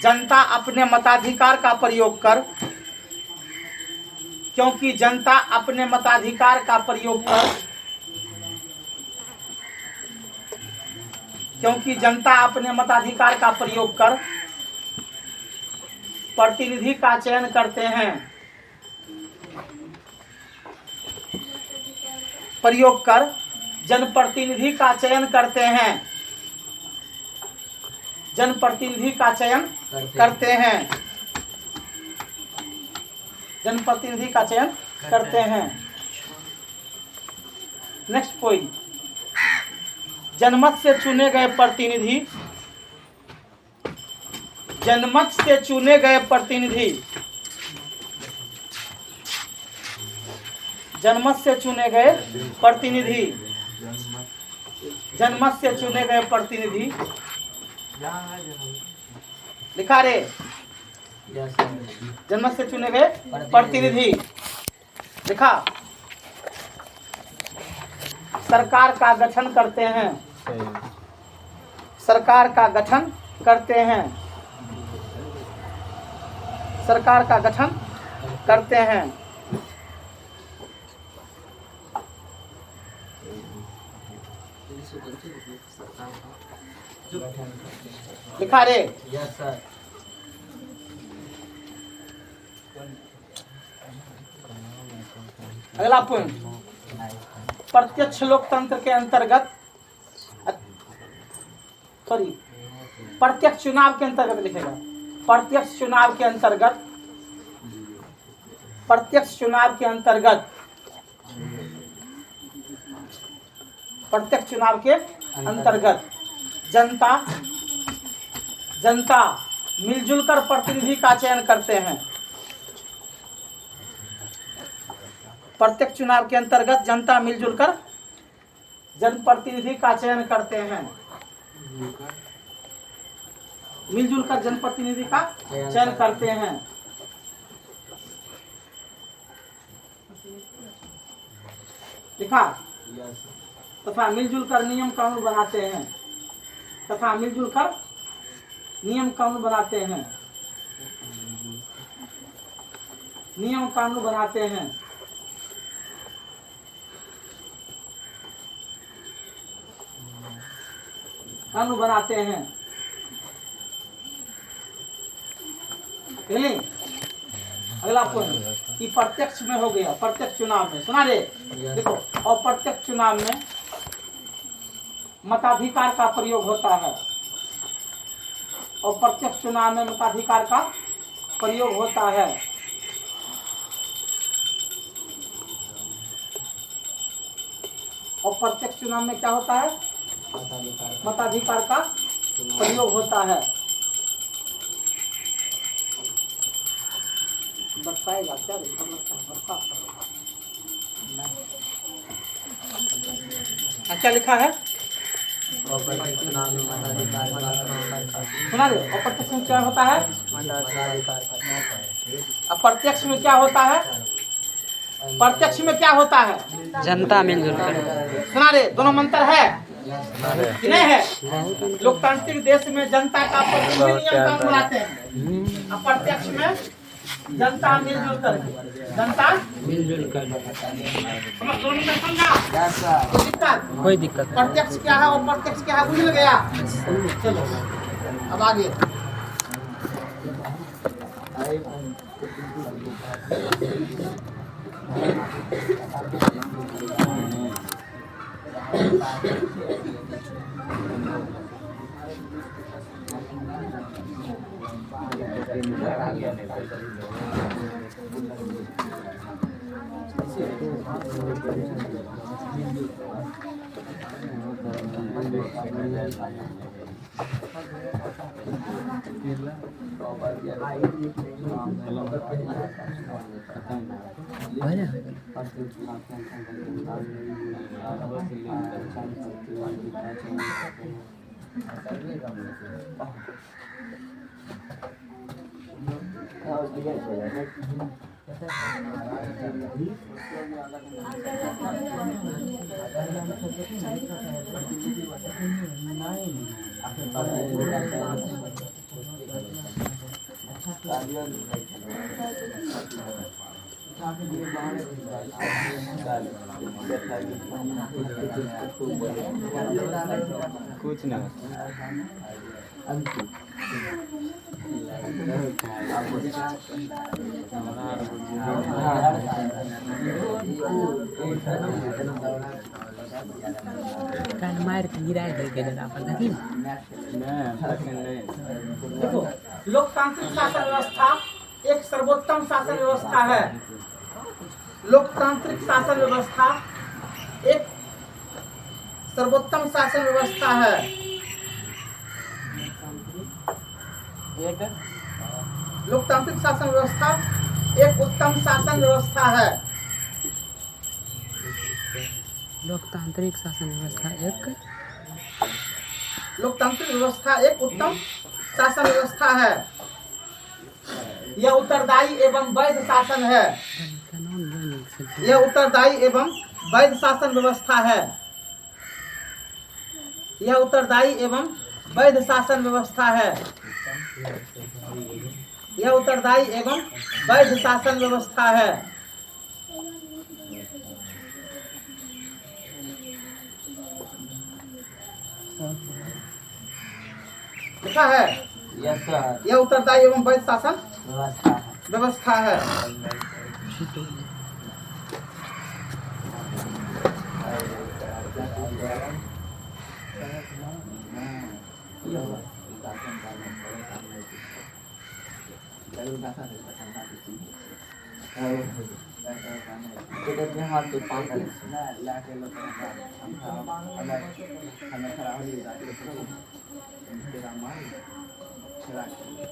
S1: जनता अपने मताधिकार का प्रयोग कर प्रतिनिधि का चयन करते हैं। जनप्रतिनिधि का चयन करते हैं। जनप्रतिनिधि का चयन करते हैं। नेक्स्ट पॉइंट, जनमत से चुने गए प्रतिनिधि जनमत से चुने गए प्रतिनिधि लिखा रे, जनमत से चुने गए प्रतिनिधि लिखा, सरकार का गठन करते हैं। सरकार का गठन करते हैं। लिखा रे,
S3: यस सर।
S1: अगला पॉइंट, प्रत्यक्ष लोकतंत्र के अंतर्गत प्रत्यक्ष चुनाव के अंतर्गत लिखेगा। प्रत्यक्ष चुनाव के अंतर्गत जनता मिलजुल कर प्रतिनिधि का चयन करते हैं। प्रत्यक्ष चुनाव के अंतर्गत जनता मिलजुल कर जनप्रतिनिधि का चयन करते हैं। मिलजुल कर जनप्रतिनिधि का चयन करते हैं। लिखा, तथा मिलजुल कर नियम कानून बनाते हैं। नियम कानून बनाते हैं। अगला पॉइंट कि प्रत्यक्ष में हो गया, प्रत्यक्ष चुनाव में सुना रे, देखो, और प्रत्यक्ष चुनाव में मताधिकार का प्रयोग होता है। और प्रत्यक्ष चुनाव में मताधिकार का प्रयोग होता है। और प्रत्यक्ष चुनाव में क्या होता है? मताधिकार का प्रयोग होता है। बताएगा क्या क्या लिखा है? सुना दे, अप्रत्यक्ष में क्या होता है? अप्रत्यक्ष में क्या होता है? प्रत्यक्ष में क्या होता है?
S3: जनता मिलजुल कर।
S1: सुना दे, दोनों में अंतर है कि नहीं है? लोकतांत्रिक देश में जनता का प्रतिनिधि नियम कानून बनाते हैं। अप्रत्यक्ष में जनता मिलजुल कर समझा?
S3: कोई दिक्कत नहीं।
S1: प्रत्यक्ष क्या है और प्रत्यक्ष क्या है बुझ गया? चलो अब आगे।
S2: कुछ नहीं
S3: कान मार के गिरा दे के दादा पर देखी
S1: देखो, लोकतांत्रिक शासन व्यवस्था एक सर्वोत्तम शासन व्यवस्था है। लोकतांत्रिक शासन व्यवस्था एक सर्वोत्तम शासन व्यवस्था है। लोकतांत्रिक शासन व्यवस्था एक उत्तम शासन व्यवस्था है।
S3: लोकतांत्रिक शासन व्यवस्था एक
S1: लोकतांत्रिक व्यवस्था एक उत्तम शासन व्यवस्था है। यह उत्तरदायी एवं वैध शासन है। यह उत्तरदायी एवं वैध शासन व्यवस्था है। यह उत्तरदायी एवं वैध शासन व्यवस्था है। यह उत्तरदायी एवं वैध शासन व्यवस्था है। लिखा है
S3: यस सर
S1: यह उत्तरदायी एवं वैध शासन व्यवस्था है।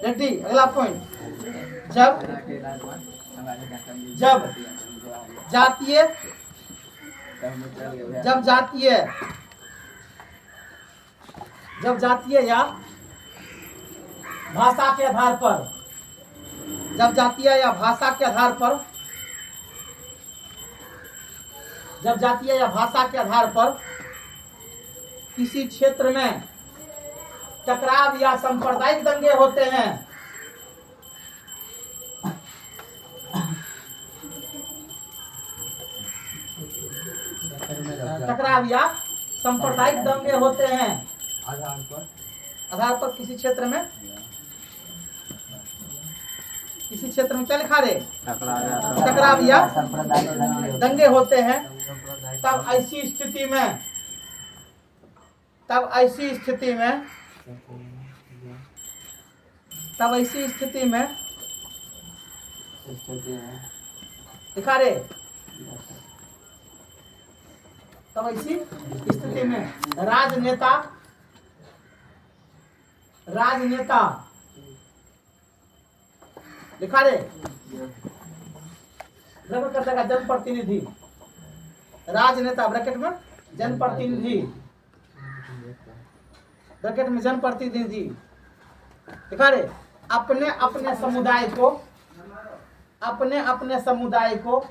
S1: रेडी, अगला पॉइंट। जब जातीय या भाषा के आधार पर जब जातीय या भाषा के आधार पर किसी क्षेत्र में टकराव या सांप्रदायिक दंगे होते हैं, टकराव या सांप्रदायिक दंगे होते हैं आधार पर किसी क्षेत्र में क्या लिखा रे? टकराव या दंगे होते हैं, तब ऐसी स्थिति में लिखा रे, तब ऐसी स्थिति में राजनेता लिखा रे, ब्रैकेट कर देगा जनप्रतिनिधि, राजनेता ब्रैकेट में जनप्रतिनिधि, ब्रैकेट में जनप्रतिनिधि लिखा रे, अपने अपने समुदाय को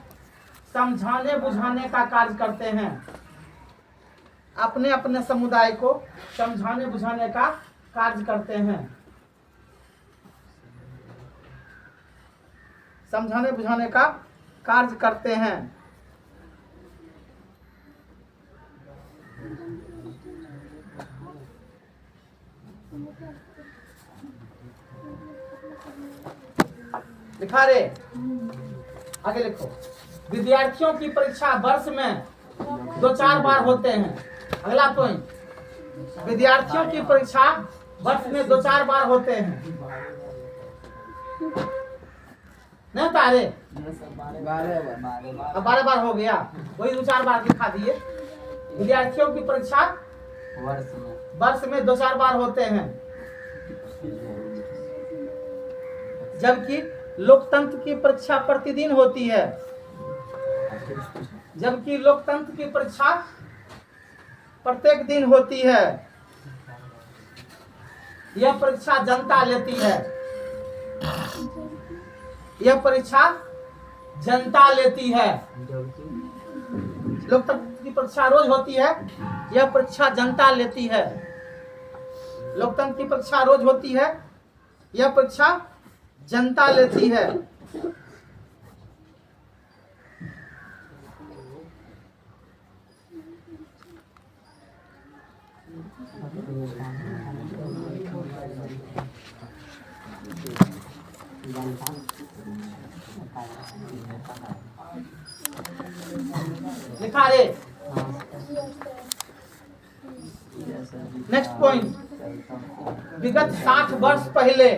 S1: समझाने बुझाने का कार्य करते हैं। अपने अपने समुदाय को समझाने बुझाने का कार्य करते हैं। समझाने बुझाने का कार्य करते हैं। लिखा रे, आगे लिखो। विद्यार्थियों की परीक्षा वर्ष में 2-4 बार होते हैं। अगला पॉइंट, विद्यार्थियों की परीक्षा वर्ष में 2-4 बार होते हैं। नहीं होता रे? अब 12 बार हो गया, वही 2-4 बार दिखा दिए। विद्यार्थियों की परीक्षा वर्ष में 2-4 बार होते हैं, जबकि लोकतंत्र की परीक्षा प्रतिदिन होती है। जबकि लोकतंत्र की परीक्षा प्रत्येक दिन होती है। यह परीक्षा जनता लेती है। यह परीक्षा जनता लेती है। लोकतंत्र की परीक्षा रोज होती है, यह परीक्षा जनता लेती है। लोकतंत्र की परीक्षा रोज होती है, यह परीक्षा जनता लेती है। लिखा रे। नेक्स्ट पॉइंट, विगत 60 वर्ष पहले,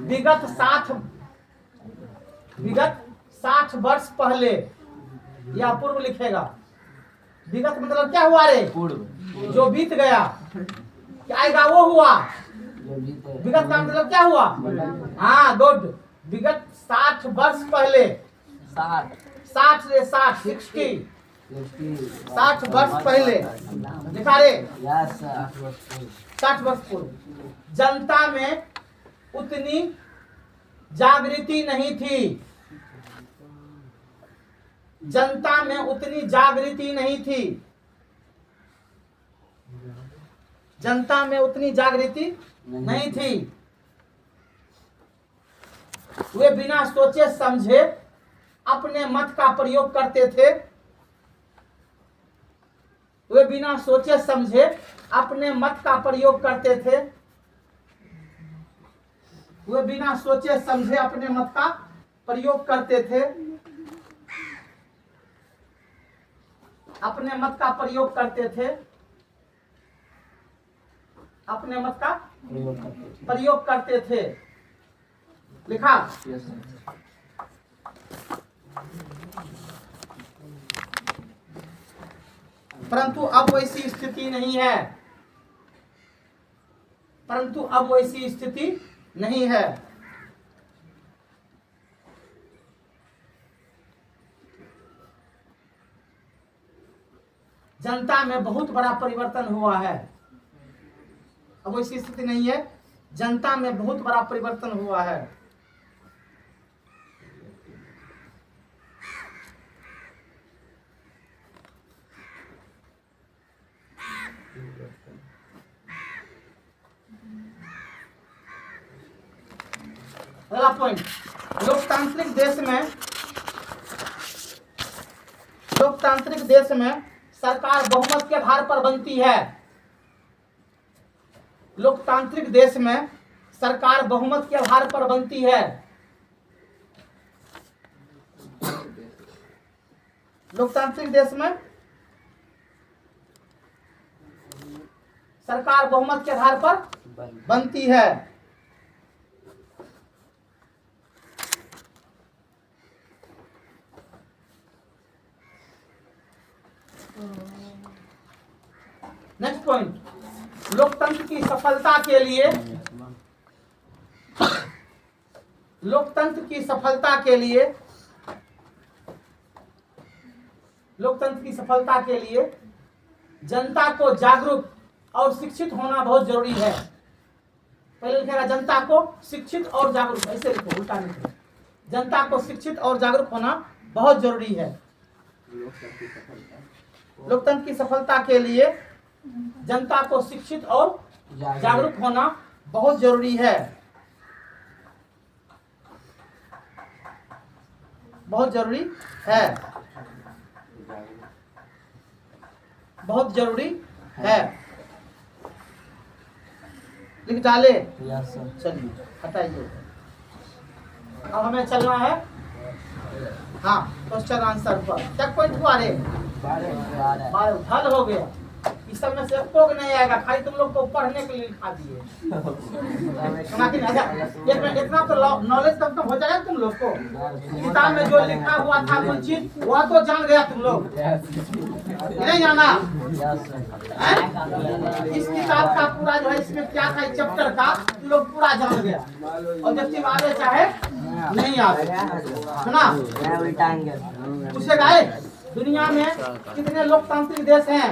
S1: विगत 60 वर्ष पहले, या पूर्व लिखेगा। विगत मतलब क्या हुआ रे?
S3: पूर्व।
S1: जो बीत गया, क्या आएगा वो हुआ। विगत का मतलब क्या हुआ? हाँ गुड। विगत 60 वर्ष पहले, 60 रे 60 वर्ष पहले, लिखा रे। 60 वर्ष पूर्व जनता में उतनी जागृति नहीं थी। जनता में उतनी जागृति नहीं थी। जनता में उतनी जागृति नहीं थी। वे बिना सोचे समझे अपने मत का प्रयोग करते थे। वे बिना सोचे समझे अपने मत का प्रयोग करते थे। वे बिना सोचे समझे अपने मत का प्रयोग करते थे। अपने मत का प्रयोग करते थे। अपने मत का प्रयोग करते थे। लिखा। परंतु अब वैसी स्थिति नहीं है। परंतु अब वैसी स्थिति नहीं है। जनता में बहुत बड़ा परिवर्तन हुआ है। अब वैसी स्थिति नहीं है। जनता में बहुत बड़ा परिवर्तन हुआ है। अगला पॉइंट, लोकतांत्रिक देश में सरकार बहुमत के आधार पर बनती है। लोकतांत्रिक देश में सरकार बहुमत के आधार पर बनती है। लोकतांत्रिक देश में सरकार बहुमत के आधार पर बनती है। नेक्स्ट पॉइंट, लोकतंत्र की सफलता के लिए, लोकतंत्र की सफलता के लिए, लोकतंत्र की सफलता के लिए जनता को जागरूक और शिक्षित होना बहुत जरूरी है। पहले लिखेगा जनता को शिक्षित और जागरूक, ऐसे लिखो, उल्टा लिखो। जनता को शिक्षित और जागरूक होना बहुत जरूरी है। लोकतंत्र की सफलता के लिए जनता को शिक्षित और जागरूक होना बहुत जरूरी है। बहुत जरूरी है। बहुत जरूरी है। लिख डाले। चलिए हटाइए। अब हमें चलना है हाँ क्वेश्चन आंसर पर। चेक पॉइंट हुआ रे, 12 हल हो गया। इस सब में से कोग नहीं आएगा, खाली तुम लोग को पढ़ने के लिए लिखा दिए। इतना तो नॉलेज तब तो हो जाएगा तुम लोग को। किताब में जो लिखा हुआ था कुछ चीज वह तो जान गया तुम लोग, नहीं जाना। इस किताब का पूरा जो है इसमें क्या था चैप्टर का तुम लोग पूरा जान गया। ऑब्जेक्टिव आवे चाहे नहीं आवे, सुना पूछेगा दुनिया में कितने लोकतांत्रिक देश हैं?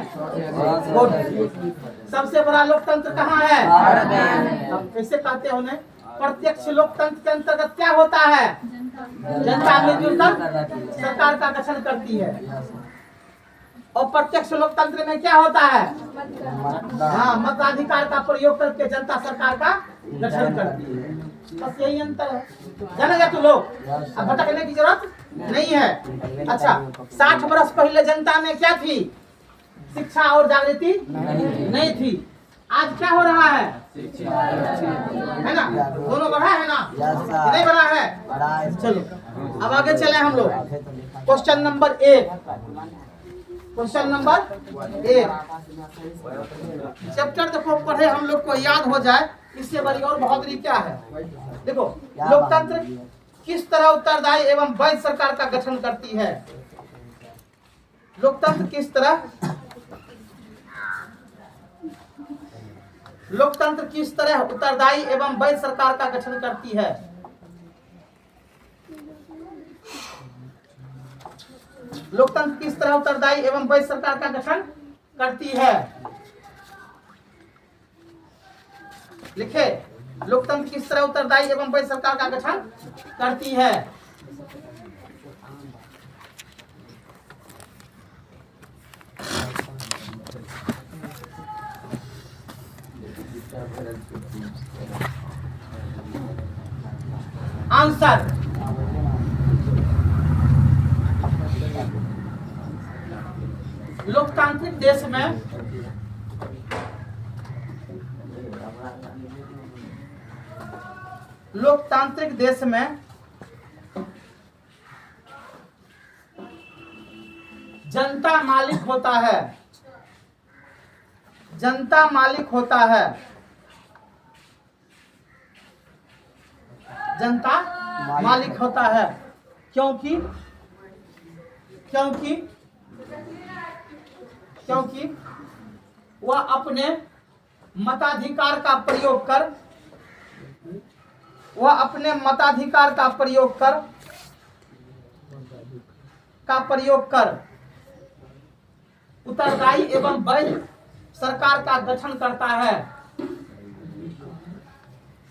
S1: सबसे बड़ा लोकतंत्र कहाँ है? अब कैसे कहते हो उन्हें? प्रत्यक्ष लोकतंत्र के अंतर्गत क्या होता है? जनता मिलजुल कर सरकार का गठन करती है। और प्रत्यक्ष लोकतंत्र में क्या होता है? हाँ, मताधिकार का प्रयोग करके जनता सरकार का गठन करती है। बस यही अंतर है। जानेगा तू लोग, अब भटकने की जरूरत नहीं है। अच्छा, 60 वर्ष पहले जनता में क्या थी? शिक्षा और जागृति नहीं थी। आज क्या हो रहा है ना? दोनों बढ़ा है ना? नहीं बढ़ा है? चलो अब आगे चले हम लोग। Question number 1। Question number 1 chapter देखो पढ़े हम लोग को याद हो जाए, इससे बड़ी और बहादुरी क्या है? देखो, लोकतंत्र किस तरह उत्तरदायी एवं वैध सरकार का गठन करती है? लोकतंत्र किस तरह उत्तरदायी एवं वैध सरकार का गठन करती है? लोकतंत्र किस तरह उत्तरदायी एवं वैध सरकार का गठन करती है? लिखे, लोकतंत्र किस तरह उत्तरदायी एवं वैध सरकार का गठन करती है? आंसर लोकतांत्रिक देश में जनता मालिक होता है। जनता मालिक होता है। जनता मालिक होता है क्योंकि वह अपने मताधिकार का प्रयोग कर उत्तरदायी एवं वैध सरकार का गठन करता है।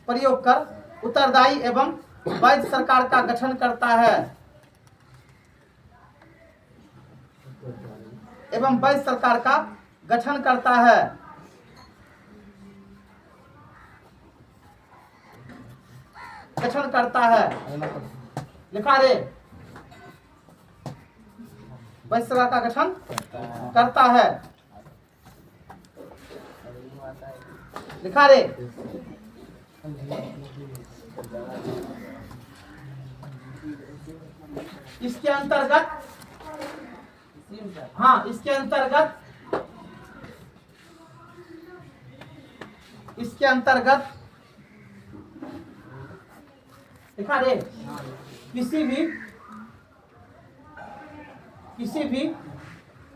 S1: प्रयोग कर उत्तरदायी एवं वैध सरकार का गठन करता है। एवं वैध सरकार का गठन करता है। गठन करता है। लिखा रे, वैध सरकार का गठन करता है। लिखा रे, इसके अंतर्गत लिखा रे, किसी भी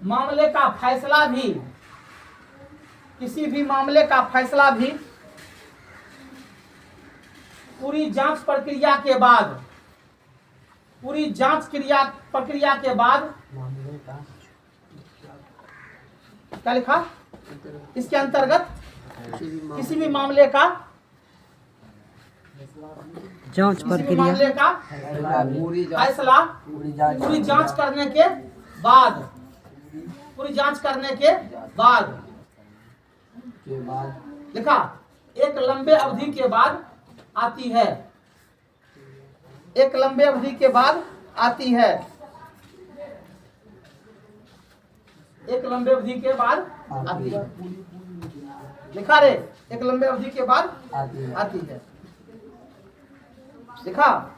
S1: मामले का फैसला भी पूरी जांच प्रक्रिया के बाद क्या लिखा? इसके अंतर्गत किसी भी मामले का
S3: जांच प्रक्रिया
S1: फैसला पूरी जांच करने के बाद लिखा, एक लंबे अवधि के बाद आती है। एक लंबे अवधि के बाद आती है। एक लंबे अवधि के बाद आती है। लिखा रे, एक लंबे अवधि के बाद आती है। लिखा,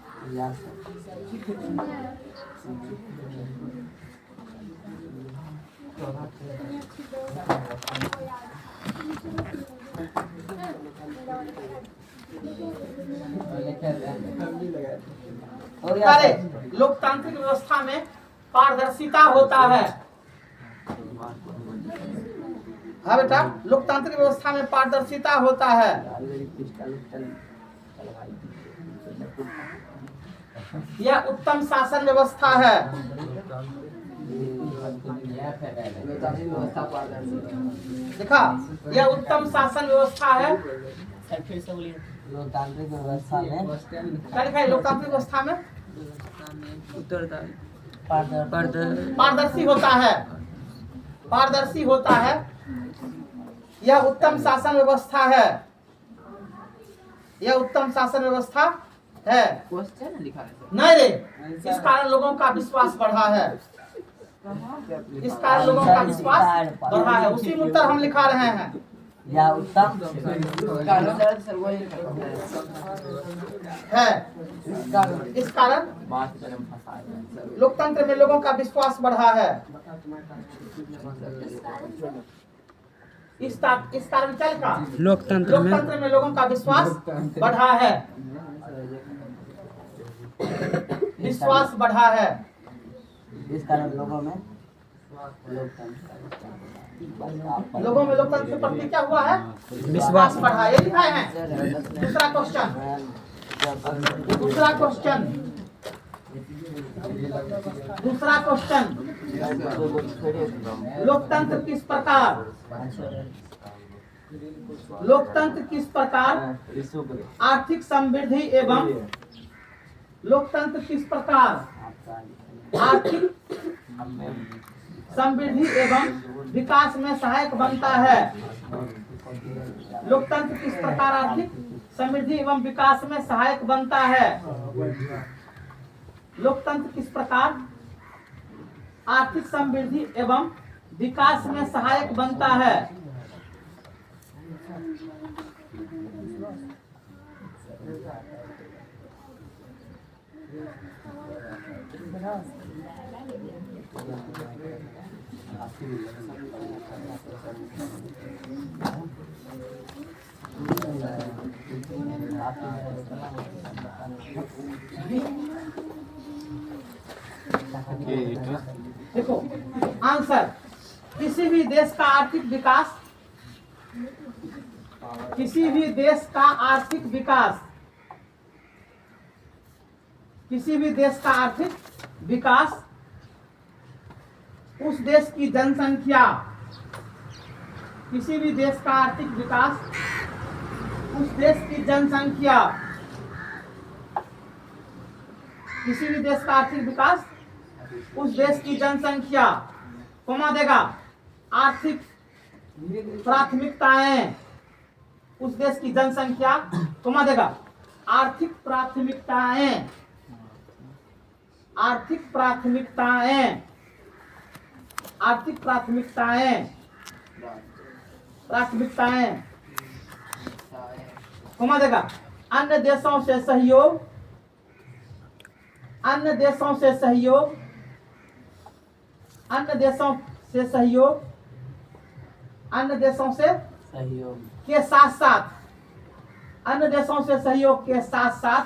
S1: लोकतांत्रिक व्यवस्था में पारदर्शिता होता है। हाँ बेटा, लोकतांत्रिक व्यवस्था में पारदर्शिता होता है। यह उत्तम शासन व्यवस्था है। देखा, यह उत्तम शासन व्यवस्था है।
S3: फिर से बोलिए।
S4: लोकतांत्रिक व्यवस्था में
S1: क्या लिखा है लोकतांत्रिक व्यवस्था में? पारदर्शी होता है, पारदर्शी होता है। यह उत्तम शासन व्यवस्था है, यह उत्तम शासन व्यवस्था है।
S2: क्वेश्चन लिखा है सर।
S1: नहीं रे, इस कारण लोगों का विश्वास बढ़ा है, इस कारण लोगों का विश्वास बढ़ा है। उसी में उत्तर हम लिखा रहे हैं।
S4: या उत्तम
S2: सर वही
S1: है इस कारण लोकतंत्र में लोगों का विश्वास बढ़ा है। इस कारण क्या लिखा?
S3: लोकतंत्र
S1: में लोगों का विश्वास बढ़ा है, विश्वास बढ़ा है।
S4: इस कारण लोगों में
S1: लोकतंत्र के प्रति क्या हुआ है? विश्वास बढ़ा। ये लिखा है। दूसरा क्वेश्चन, दूसरा क्वेश्चन, दूसरा क्वेश्चन, लोकतंत्र किस प्रकार, लोकतंत्र किस प्रकार आर्थिक समृद्धि एवं लोकतंत्र किस प्रकार आर्थिक समृद्धि एवं विकास में सहायक बनता है? लोकतंत्र किस प्रकार आर्थिक समृद्धि एवं विकास में सहायक बनता है? लोकतंत्र किस प्रकार आर्थिक समृद्धि एवं विकास में सहायक बनता है? देखो आंसर, किसी भी देश का आर्थिक विकास, किसी भी देश का आर्थिक विकास, किसी भी देश का आर्थिक विकास उस देश की जनसंख्या, किसी भी देश का आर्थिक विकास उस देश की जनसंख्या, किसी भी देश का आर्थिक विकास उस देश की जनसंख्या, कमा देगा आर्थिक प्राथमिकताएं उस देश की जनसंख्या, कमा देगा आर्थिक प्राथमिकताएं, आर्थिक प्राथमिकताएं, आर्थिक प्राथमिकताएं, प्राथमिकताएं, कमा देगा अन्य देशों से सहयोग, अन्य देशों से सहयोग, अन्य देशों से सहयोग, अन्य देशों से
S4: सहयोग
S1: के साथ साथ, अन्य देशों से सहयोग के साथ साथ,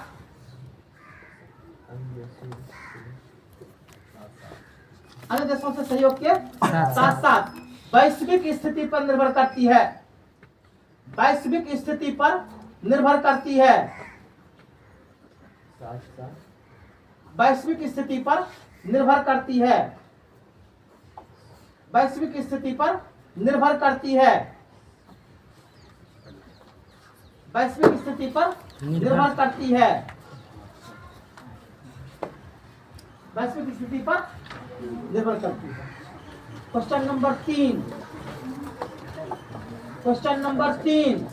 S1: अन्य देशों से सहयोग के साथ साथ वैश्विक स्थिति पर निर्भर करती है, वैश्विक स्थिति पर निर्भर करती है, वैश्विक स्थिति पर निर्भर करती है, वैश्विक स्थिति पर निर्भर करती है, वैश्विक स्थिति पर निर्भर करती है, वैश्विक स्थिति पर निर्भर करती है। क्वेश्चन नंबर 3, क्वेश्चन नंबर 3,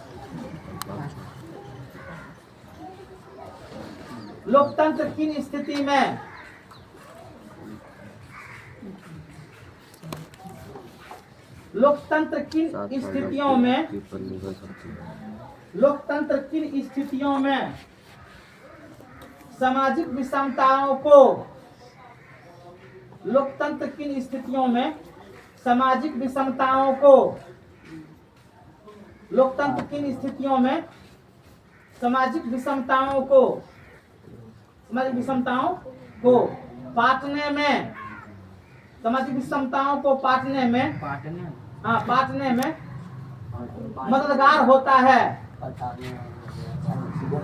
S1: लोकतंत्र किन स्थिति में, लोकतंत्र किन स्थितियों में, लोकतंत्र किन स्थितियों में सामाजिक विषमताओं को, लोकतंत्र किन स्थितियों में सामाजिक विषमताओं को, लोकतंत्र किन स्थितियों में सामाजिक विषमताओं को, सामाजिक विषमताओं को पाटने में, सामाजिक विषमताओं को पाटने में, पाटने में मददगार होता है।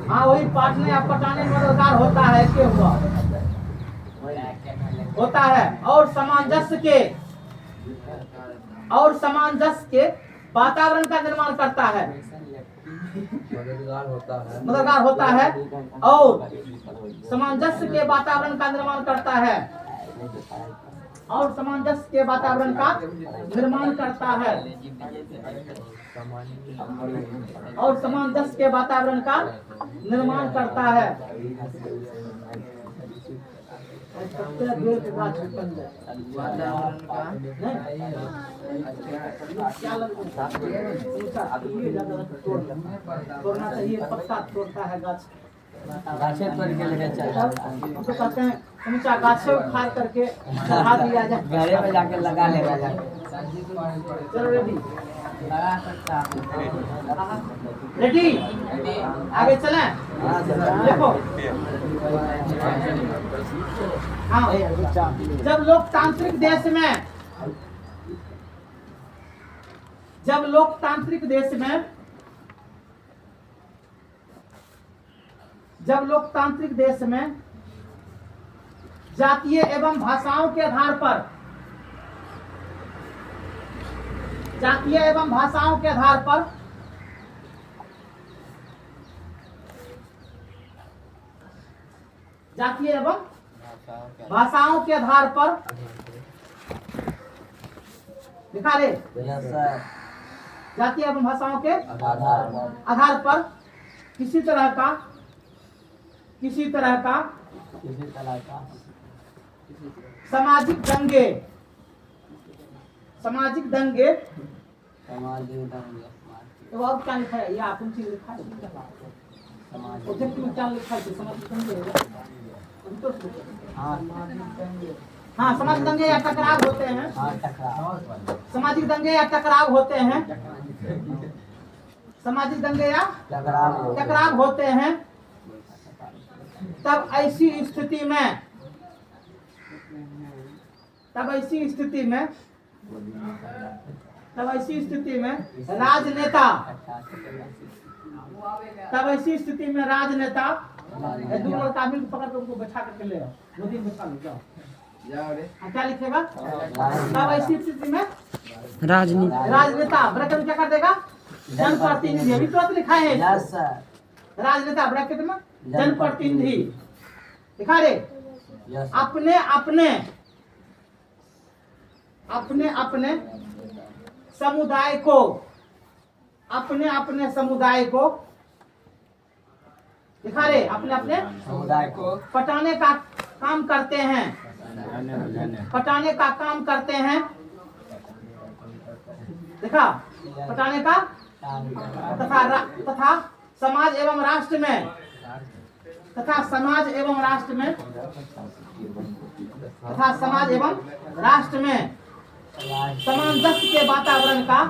S1: हाँ वही पाटने या पटाने में मददगार होता है, क्या हुआ होता है। और सामंजस्य के, और सामंजस्य के वातावरण का निर्माण करता है, मददगार होता है और सामंजस्य के वातावरण का निर्माण करता है और सामंजस्य के वातावरण का निर्माण करता है और सामंजस्य के वातावरण का निर्माण करता है। तोड़ना चाहिए, पत्ता तोड़ता है गाछ,
S4: गाछे तोड़ के लेके चल
S1: तो कहते हैं समूचा गाछे उखाड़ करके चढ़ा दिया जाए।
S4: घरे में जाके लगा लेगा जाके।
S1: चलो रेडी
S4: लगा सकता
S1: रेडी आगे चलें। देखो हाँ, जब लोकतांत्रिक देश में जब लोकतांत्रिक देश में जातीय एवं भाषाओं के आधार पर जातीय एवं भाषाओं के आधार पर जातीय एवं भाषाओं के आधार पर लिखा रे जातीय एवं भाषाओं के आधार पर किसी तरह का सामाजिक दंगे तो अब क्या लिखा है, या कौन चीज लिखा है, ऑब्जेक्ट में क्या लिखा है, सामाजिक दंगे। हाँ, सामाजिक दंगे या टकराव होते हैं, सामाजिक दंगे या टकराव होते हैं, सामाजिक दंगे या टकराव होते हैं। तब ऐसी स्थिति में राजनेता दो लड़का मिल पकड़ के उनको बैठा करके ले आओ, नदी में बैठा लो, जाओ रे। क्या लिखेगा, तब ऐसी स्थिति में राजनेता ब्रैकेट में क्या कर देगा, जनप्रतिनिधि। अभी तुरंत लिखा है राजनेता ब्रैकेट में जनप्रतिनिधि लिखा रे। अपने समुदाय को दिखा रे, अपने
S4: समुदाय को
S1: पटाने का काम करते हैं, देखा, पटाने का तथा समाज एवं राष्ट्र में सामंजस्य के वातावरण का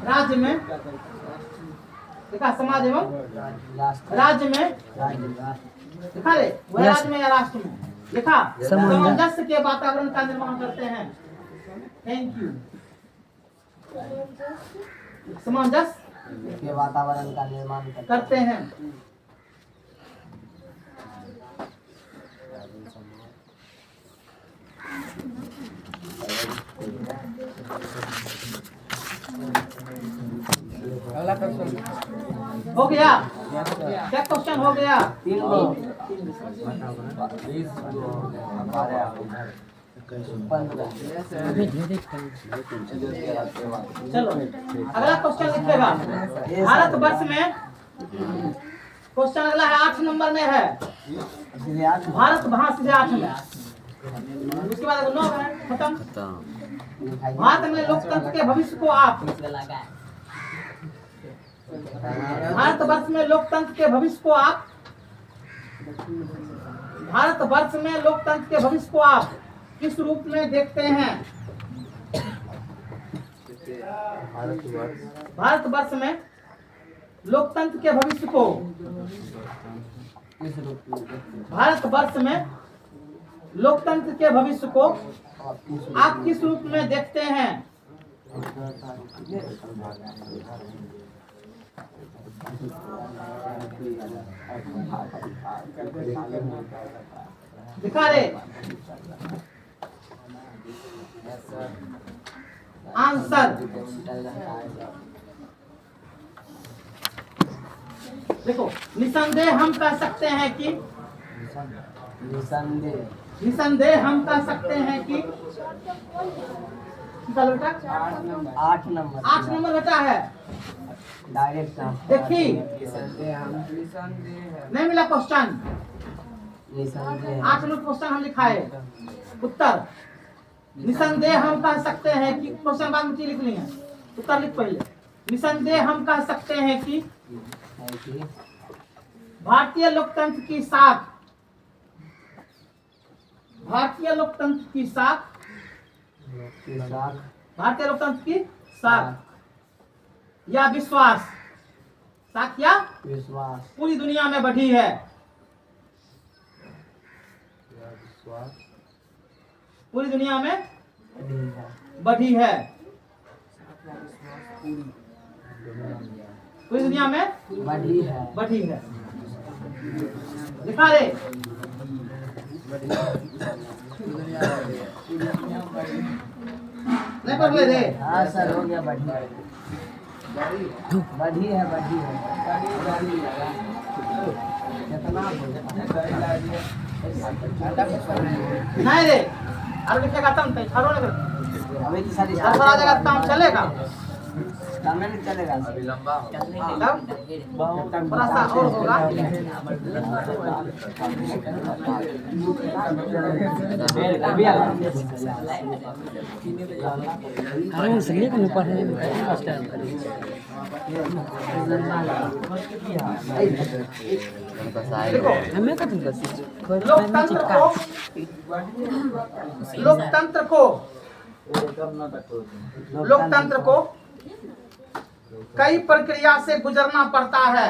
S1: राज्य में देखा, समाज एवं राज्य में देखा रे, वह राज्य में या राष्ट्र में देखा, सामंजस्य के वातावरण का निर्माण करते हैं। Thank you. सामंजस्य
S4: के वातावरण का निर्माण
S1: करते हैं।
S2: अगला क्वेश्चन
S1: हो गया, क्या क्वेश्चन हो गया, चलो अगला क्वेश्चन लिखेगा। भारतवर्ष में क्वेश्चन अगला है 8 नंबर में है, भारत भाषा से 8 में, उसके बाद 9 है खत्म। भारत में लोकतंत्र के भविष्य को आप भारतवर्ष में लोकतंत्र के भविष्य को आप किस रूप में देखते हैं। भारतवर्ष में लोकतंत्र के भविष्य को आप किस रूप में देखते हैं। दिखा रे आंसर देखो, निसंदेह हम कह सकते हैं कि,
S4: निसंदेह
S1: निसंदेह हम कह सकते हैं कि, क्या बेटा?
S4: 8 नंबर
S1: 8 नंबर बेटा है।
S4: डायरेक्ट
S1: देखिए,
S2: निसंदेह
S1: नहीं मिला क्वेश्चन।
S4: निसंदेह
S1: 8 नंबर क्वेश्चन हम लिखाए उत्तर। निसंदेह हम कह सकते हैं कि, क्वेश्चन बाद में लिख लिए, उत्तर लिख पहले। निसंदेह हम कह सकते हैं कि
S4: है कि
S1: भारतीय लोकतंत्र की साख, भारतीय लोकतंत्र की साख,
S4: के साथ
S1: भारतीय लोकतंत्र की साख या विश्वास, साख या
S4: विश्वास
S1: पूरी दुनिया में बढ़ी है। पूरी दुनिया में बढ़ी है। पूरी दुनिया में
S4: बढ़ी है
S1: बढ़ी है। लिखा रे, नहीं पढ़ ले रे।
S4: हाँ सर हो गया बढ़ी है बढ़ी है कितना
S1: नहीं रे, और लिखेगा तब तक छाड़ो लगे,
S4: अभी तो सारी
S1: आ जाएगा काम चलेगा।
S4: काम नहीं चलेगा
S1: तब थोड़ा सा और होगा।
S3: अरे सगळे कोण पढ़े स्टार्ट करे
S1: देखो,
S3: हमें का तुम कर
S1: लोकतंत्र को, लोकतंत्र को, लोकतंत्र को कई प्रक्रिया से गुजरना पड़ता है।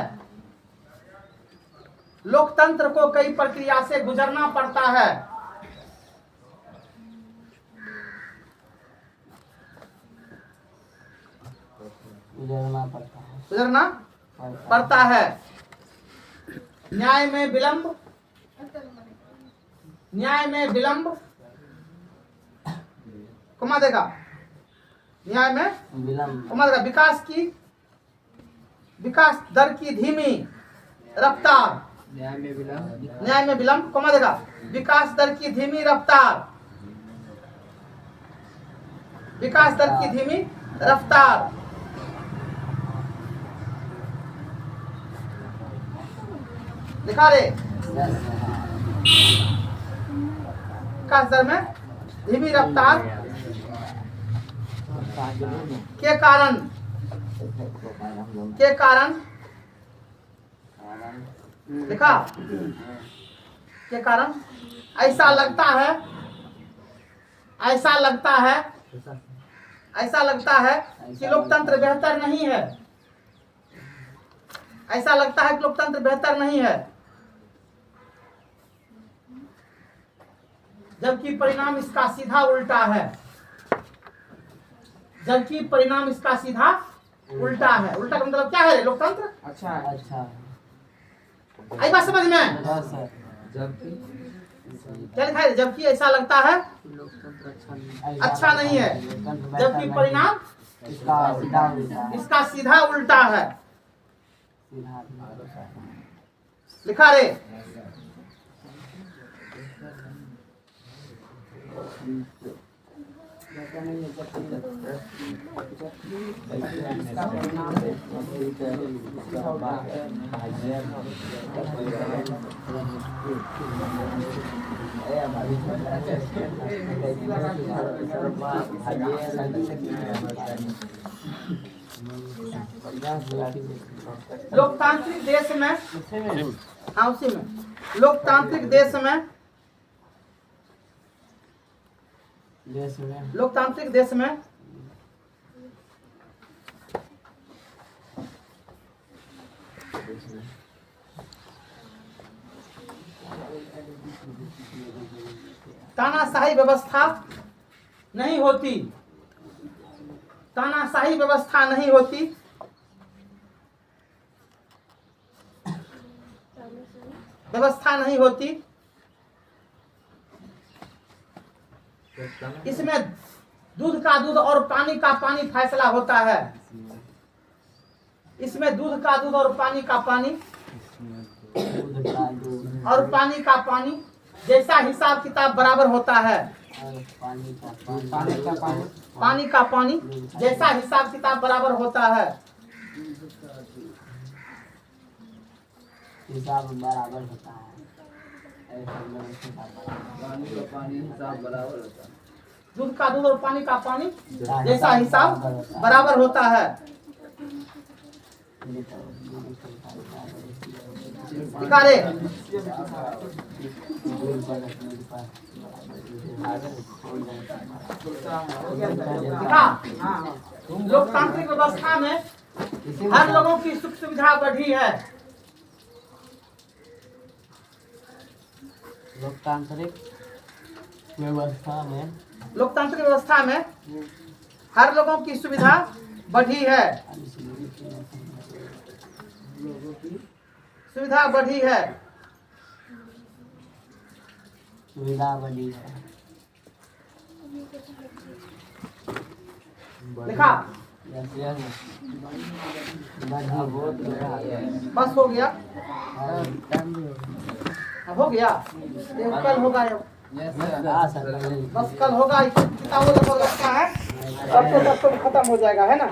S1: लोकतंत्र को कई प्रक्रिया से गुजरना पड़ता है। गुजरना पड़ता है। न्याय में विलंब, न्याय में विलंब कमा देगा, न्याय में
S4: विलंब
S1: कमा देगा। विकास दर की धीमी रफ्तार,
S2: न्याय में विलंब,
S1: न्याय में विलंब कमा देगा। विकास दर की धीमी रफ्तार, विकास दर की धीमी रफ्तार। दिखा रे, विकास दर में धीमी रफ्तार के कारण, के कारण देखा, के कारण ऐसा लगता है, ऐसा लगता है, ऐसा लगता है कि लोकतंत्र बेहतर नहीं है। ऐसा लगता है कि लोकतंत्र बेहतर नहीं है, जबकि परिणाम इसका सीधा उल्टा है। जबकि परिणाम इसका सीधा उल्टा है। उल्टा का मतलब क्या है लोकतंत्र?
S2: अच्छा
S4: अच्छा
S1: आई बात समझ में?
S4: हाँ सर
S1: क्या लिखा है? जबकि ऐसा लगता है अच्छा नहीं है, जबकि परिणाम
S4: इसका सीधा उल्टा
S1: इसका सीधा उल्टा है। लिखा रे, लोकतांत्रिक देश में, हाँ उसी में, लोकतांत्रिक देश में, लोकतांत्रिक देश में तानाशाही व्यवस्था नहीं होती, तानाशाही व्यवस्था नहीं होती, व्यवस्था नहीं होती। इसमें दूध का दूध और पानी का पानी फैसला होता है। इसमें दूध का दूध और पानी का पानी और पानी का पानी जैसा हिसाब किताब बराबर होता है।
S4: और पानी का
S1: पानी का पानी जैसा हिसाब किताब बराबर होता है।
S4: हिसाब बराबर होता है।
S1: दूध का दूध और पानी का पानी जैसा हिसाब बराबर होता है। दिखा रे दिखा। लोकतांत्रिक व्यवस्था में हर लोगों की सुख सुविधा बढ़ी है।
S4: लोकतांत्रिक व्यवस्था में
S1: हर लोगों की सुविधा बढ़ी है। सुविधा बढ़ी है। लिखा बस हो गया। हो गया ये कल होगा। बस कल होगा। किताबों लगभग रखा है तब तो खत्म हो जाएगा है ना।